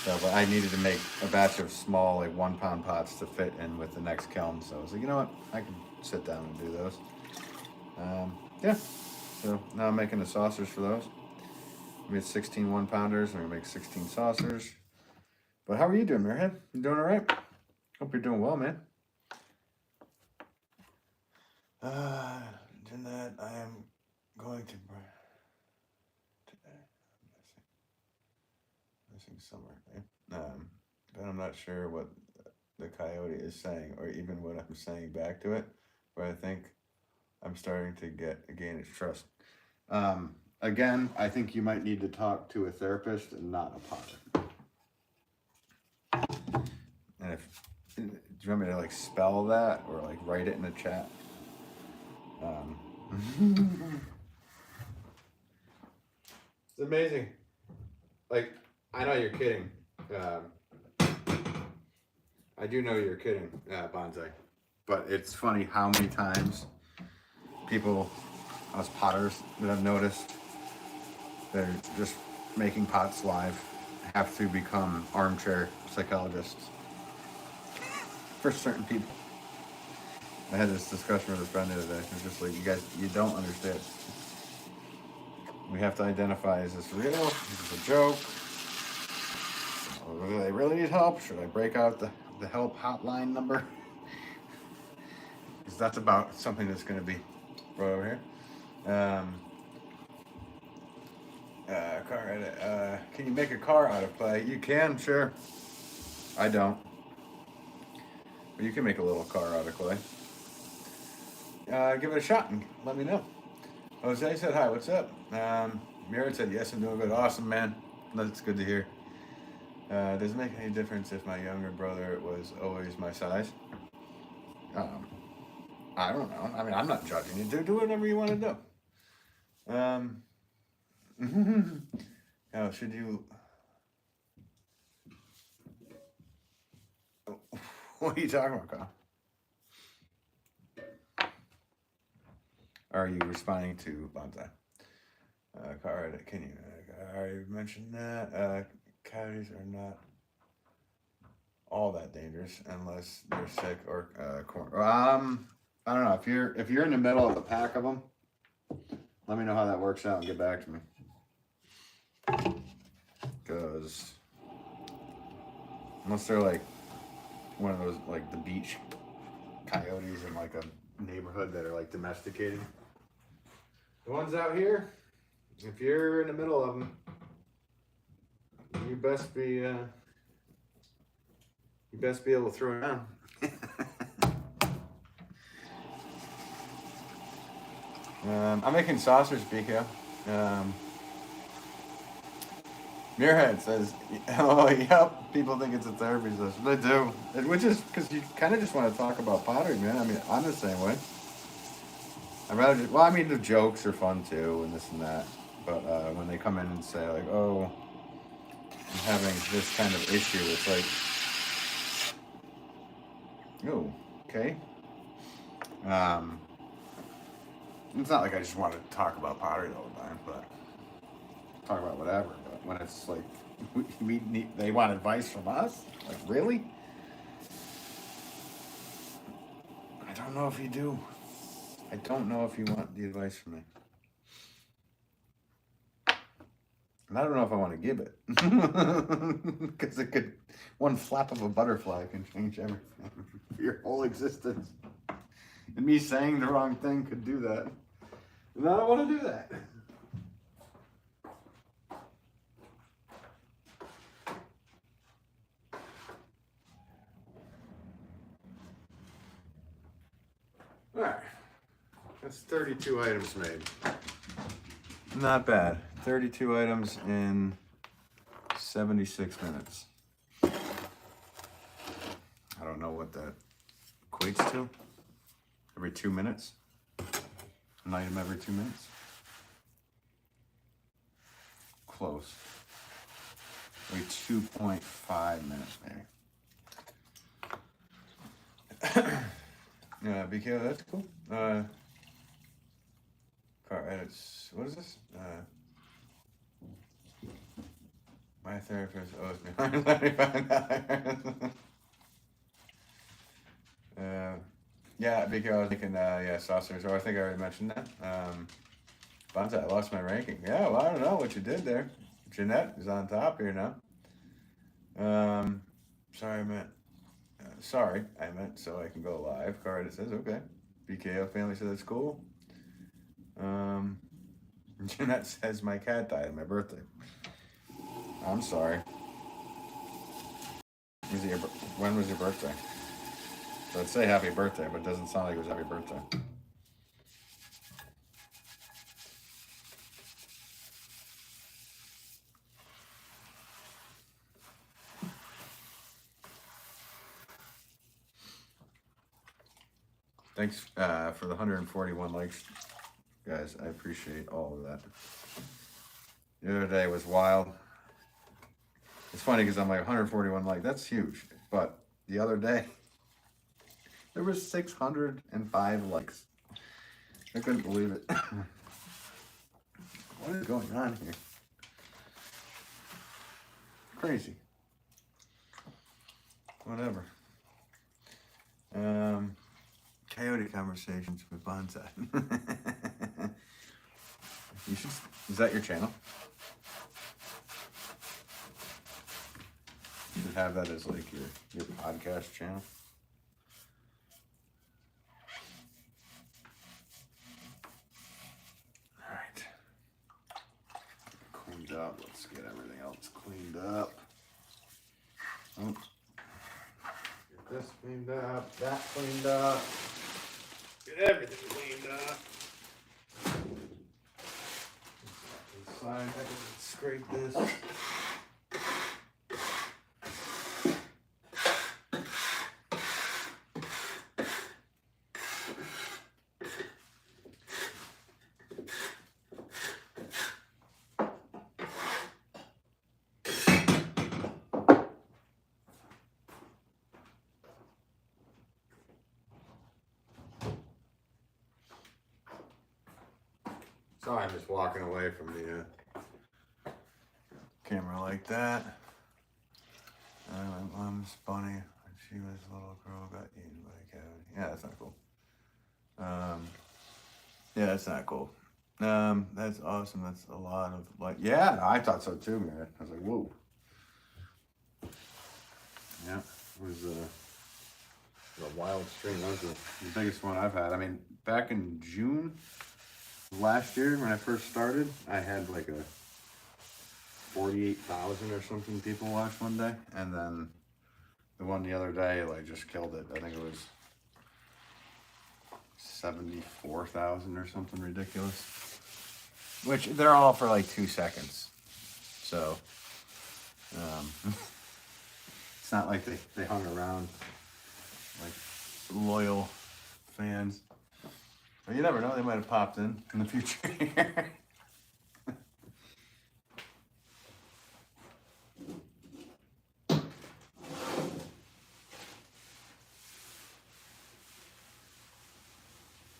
So, but I needed to make a batch of small, like 1 pound pots to fit in with the next kiln. So I was like, you know what? I can sit down and do those. Yeah. So now I'm making the saucers for those. I made 16 1-pounders. I'm gonna make 16 saucers. But how are you doing, Muirhead? You doing all right? Hope you're doing well, man. Jeanette, I am going to today. Missing somewhere. But I'm not sure what the coyote is saying, or even what I'm saying back to it. But I think I'm starting to gain its trust. Again, I think you might need to talk to a therapist and not a potter. And do you want me to like spell that or like write it in the chat? It's amazing. Like, I know you're kidding. I do know you're kidding, Bonsai. But it's funny how many times people, us potters that I've noticed, they're just making pots live, have to become armchair psychologists for certain people. I had this discussion with a friend the other day. It's just like, you guys, you don't understand. We have to identify, is this real? Is this a joke? Do they really need help? Should I break out the help hotline number? Because that's about something that's going to be right over here. Car edit. Can you make a car out of clay? You can, sure. I don't. But you can make a little car out of clay. Give it a shot and let me know. Jose said hi, what's up? Mira said yes, I'm doing good. Awesome, man. That's good to hear. Does it make any difference if my younger brother was always my size? I don't know. I mean, I'm not judging you. Do whatever you want to do. Oh, should you... What are you talking about, Kyle? Are you responding to Bonsai? Car edit, can you... I already mentioned that. Coyotes are not all that dangerous unless they're sick or I don't know. If you're in the middle of a pack of them, let me know how that works out and get back to me. Because unless they're like one of those, like the beach coyotes in like a neighborhood that are like domesticated. The ones out here, if you're in the middle of them, you best be able to throw it down. I'm making saucers, BK. Muirhead says, "Oh, yep." People think it's a therapy session. They do, which is because you kind of just want to talk about pottery, man. I mean, I'm the same way. I'd rather just, well, I mean, the jokes are fun too, and this and that. But when they come in and say like, "Oh, having this kind of issue. It's like, oh, okay. It's not like I just want to talk about pottery all the time, but talk about whatever. But when it's like we need, they want advice from us. Like, really? I don't know if you do. I don't know if you want the advice from me. And I don't know if I want to give it. Because it could, one flap of a butterfly can change everything. Your whole existence. And me saying the wrong thing could do that. And I don't want to do that. Alright. That's 32 items made. Not bad. 32 items in 76 minutes. I don't know what that equates to. Every 2 minutes? An item every 2 minutes? Close. Maybe 2.5 minutes, maybe. Yeah, BK, that's cool. Car edits. What is this? My therapist owes me $195. Yeah, BK, I was thinking, yeah, saucers. Oh, I think I already mentioned that. Bonsai, I lost my ranking. Yeah, well, I don't know what you did there. Jeanette is on top here now. Sorry, I meant. Sorry, I meant so I can go live. Card, it says, okay. BKO family said that's cool. Jeanette says my cat died on my birthday. I'm sorry. When was your birthday? So I'd say happy birthday, but it doesn't sound like it was happy birthday. Thanks for the 141 likes, guys. I appreciate all of that. The other day was wild. It's funny because I'm like 141 likes. That's huge. But the other day, there was 605 likes. I couldn't believe it. What is going on here? Crazy. Whatever. Coyote conversations with Bonsai. You should. Is that your channel? You should have that as like your podcast channel. All right. Cleaned up. Let's get everything else cleaned up. Oh. Get this cleaned up. That cleaned up. Get everything cleaned up. Inside, I can scrape this. So I'm just walking away from the camera like that. My mom's bunny, when she was a little girl, got eaten by a coyote. Yeah, that's not cool. Yeah, that's not cool. That's awesome. That's a lot of like. Yeah, I thought so too, man. I was like, whoa. Yeah, it was a wild stream. That was the biggest one I've had. I mean, back in June last year when I first started, I had like a 48,000 or something people watch one day, and then the one the other day like just killed it. I think it was 74,000 or something ridiculous. Which they're all for like 2 seconds, so it's not like they hung around like loyal fans. But you never know, they might have popped in the future.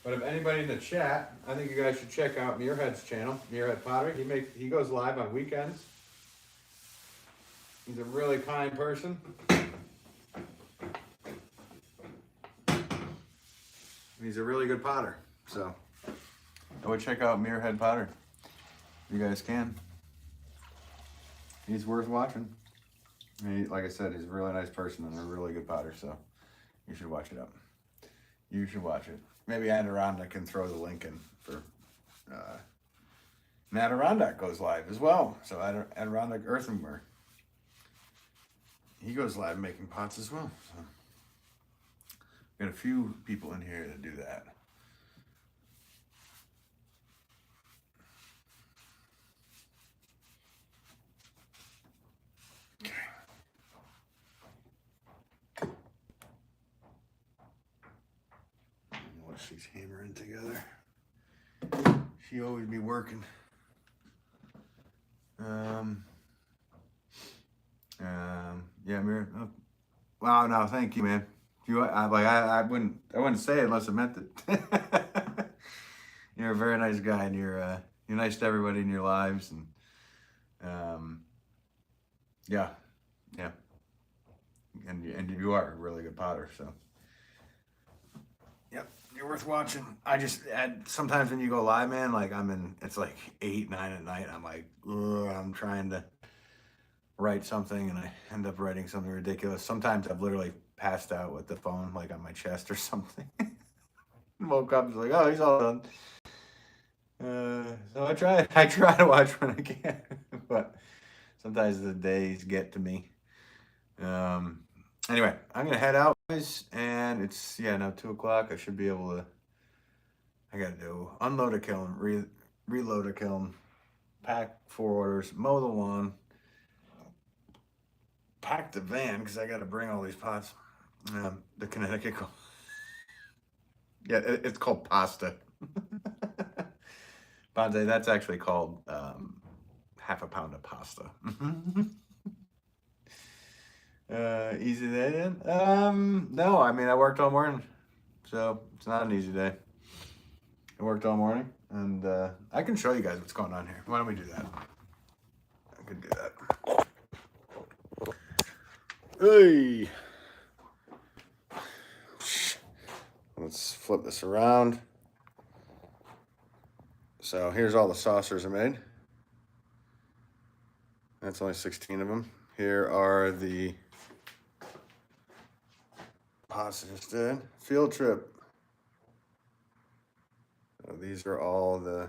But if anybody in the chat, I think you guys should check out Muirhead's channel, Muirhead Pottery. He goes live on weekends. He's a really kind person. He's a really good potter. So I would check out Muirhead Potter if you guys can. He's worth watching. Like I said, he's a really nice person and a really good potter, so you should watch it up. You should watch it. Maybe Adirondack can throw the link in for... and Adirondack goes live as well. So Adirondack Earthenware. He goes live making pots as well. So got a few people in here that do that. Okay. What she's hammering together. She always be working. Yeah, Mir. Oh. Wow, no, thank you, man. I wouldn't say it unless I meant it. You're a very nice guy, and you're nice to everybody in your lives, and yeah, and you are a really good potter, so. Yep, you're worth watching. Sometimes when you go live, man, like it's like 8, 9 at night. I'm like, ugh, I'm trying to write something and I end up writing something ridiculous. Sometimes I've literally passed out with the phone like on my chest or something. Woke up and was like, oh, he's all done. So I try to watch when I can, but sometimes the days get to me. Anyway, I'm gonna head out, guys, and it's now 2 o'clock. I should be able to. I gotta do unload a kiln, reload a kiln, pack 4 orders, mow the lawn, pack the van because I gotta bring all these pots. The Connecticut. Yeah, it's called pasta. Bonze, that's actually called half a pound of pasta. Easy day then? No, I mean, I worked all morning, so it's not an easy day. I worked all morning, and I can show you guys what's going on here. Why don't we do that? I could do that. Hey! Let's flip this around. So here's all the saucers I made. That's only 16 of them. Here are the pots I just did. Field trip. So these are all the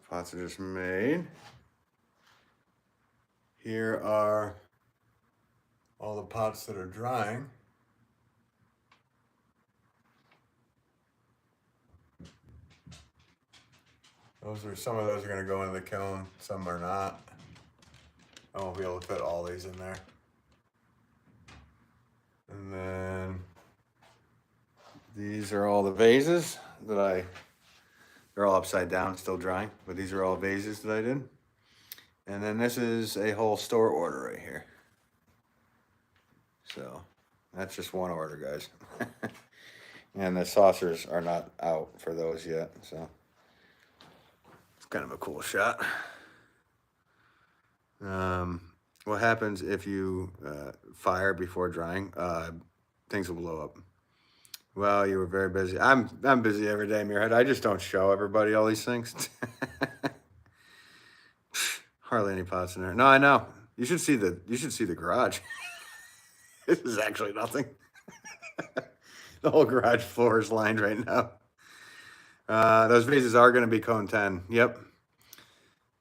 pots I just made. Here are all the pots that are drying. Some of those are going to go into the kiln, some are not. I won't be able to fit all these in there. And then these are all the vases that they're all upside down, still drying, but these are all vases that I did. And then this is a whole store order right here. So that's just one order, guys. And the saucers are not out for those yet, so it's kind of a cool shot. What happens if you fire before drying? Things will blow up. Well, you were very busy. I'm busy every day, Muirhead. I just don't show everybody all these things. Hardly any pots in there. No, I know. You should see the garage. This is actually nothing. The whole garage floor is lined right now. Those vases are going to be cone 10. Yep.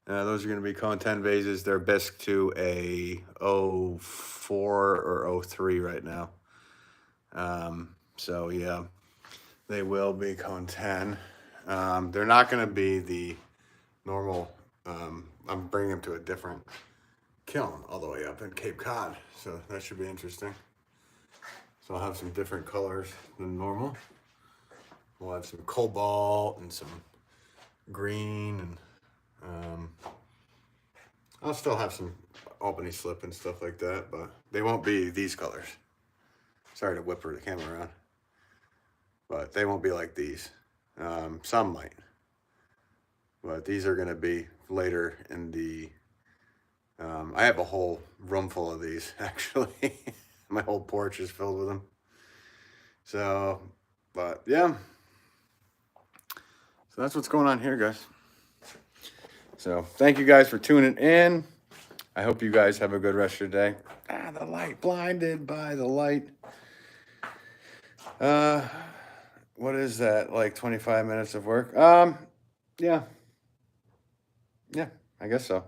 Those are going to be cone 10 vases. They're bisque to a 04 or 03 right now. So yeah, they will be cone 10. They're not going to be the normal. I'm bringing them to a different kiln all the way up in Cape Cod. So that should be interesting. So I'll have some different colors than normal. We'll have some cobalt and some green, and I'll still have some Albany slip and stuff like that, but they won't be these colors. Sorry to whip the camera around. but they won't be like these. Some might, but these are going to be later in the. I have a whole room full of these actually. My whole porch is filled with them. So, but yeah. So that's what's going on here, guys. So thank you guys for tuning in. I hope you guys have a good rest of your day. Ah, the light, blinded by the light. What is that? Like 25 minutes of work? Yeah. Yeah, I guess so.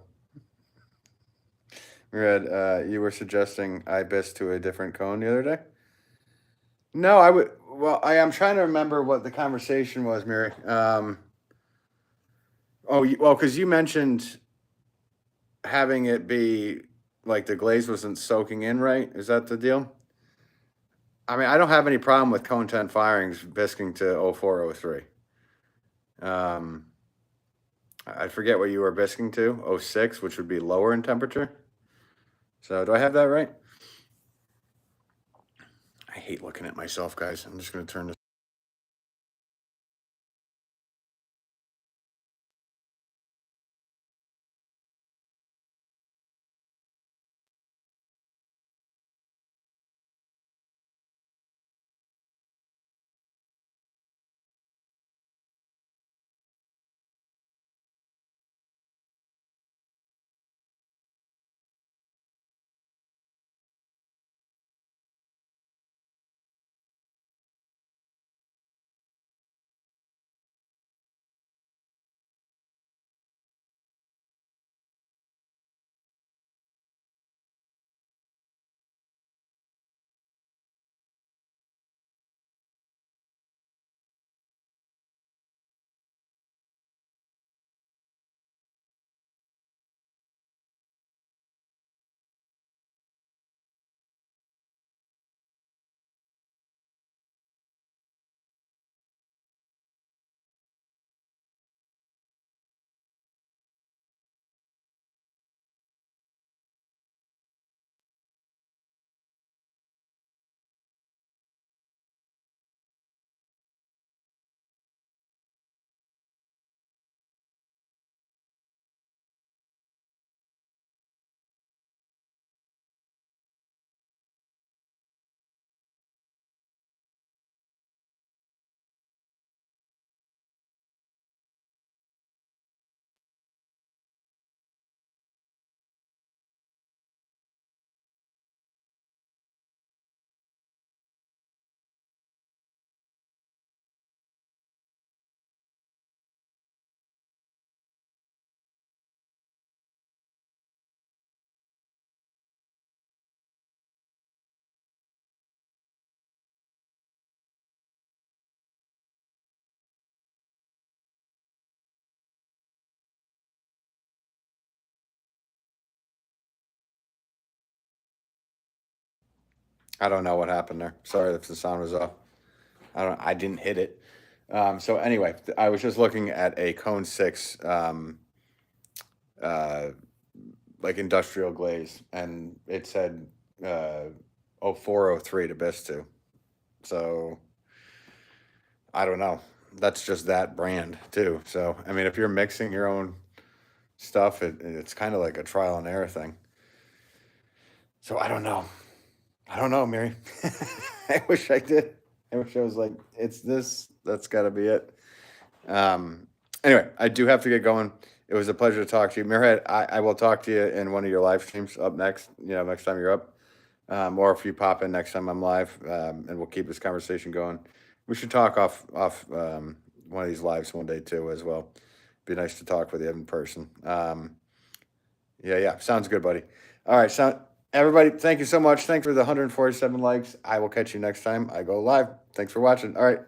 Red, you were suggesting I bist to a different cone the other day? No, I would. Well, I am trying to remember what the conversation was, Mary. Well, because you mentioned having it be like the glaze wasn't soaking in right. Is that the deal? I mean, I don't have any problem with cone 10 firings bisking to 0403. I forget what you were bisking to, 06, which would be lower in temperature. So do I have that right? I hate looking at myself, guys. I'm just going to turn this. I don't know what happened there. Sorry if the sound was off. I didn't hit it. So anyway, I was just looking at a cone 6 uh, like industrial glaze, and it said 0403 to bist to. So I don't know. That's just that brand too. So I mean, if you're mixing your own stuff, it's kind of like a trial and error thing. So I don't know. I don't know, Mary. I wish I did. I wish I was like, it's this. That's got to be it. Anyway, I do have to get going. It was a pleasure to talk to you, Mary. I will talk to you in one of your live streams up next. Next time you're up, or if you pop in next time I'm live, and we'll keep this conversation going. We should talk off one of these lives one day too, as well. Be nice to talk with you in person. Yeah, sounds good, buddy. All right, everybody, thank you so much. Thanks for the 147 likes. I will catch you next time I go live. Thanks for watching. All right.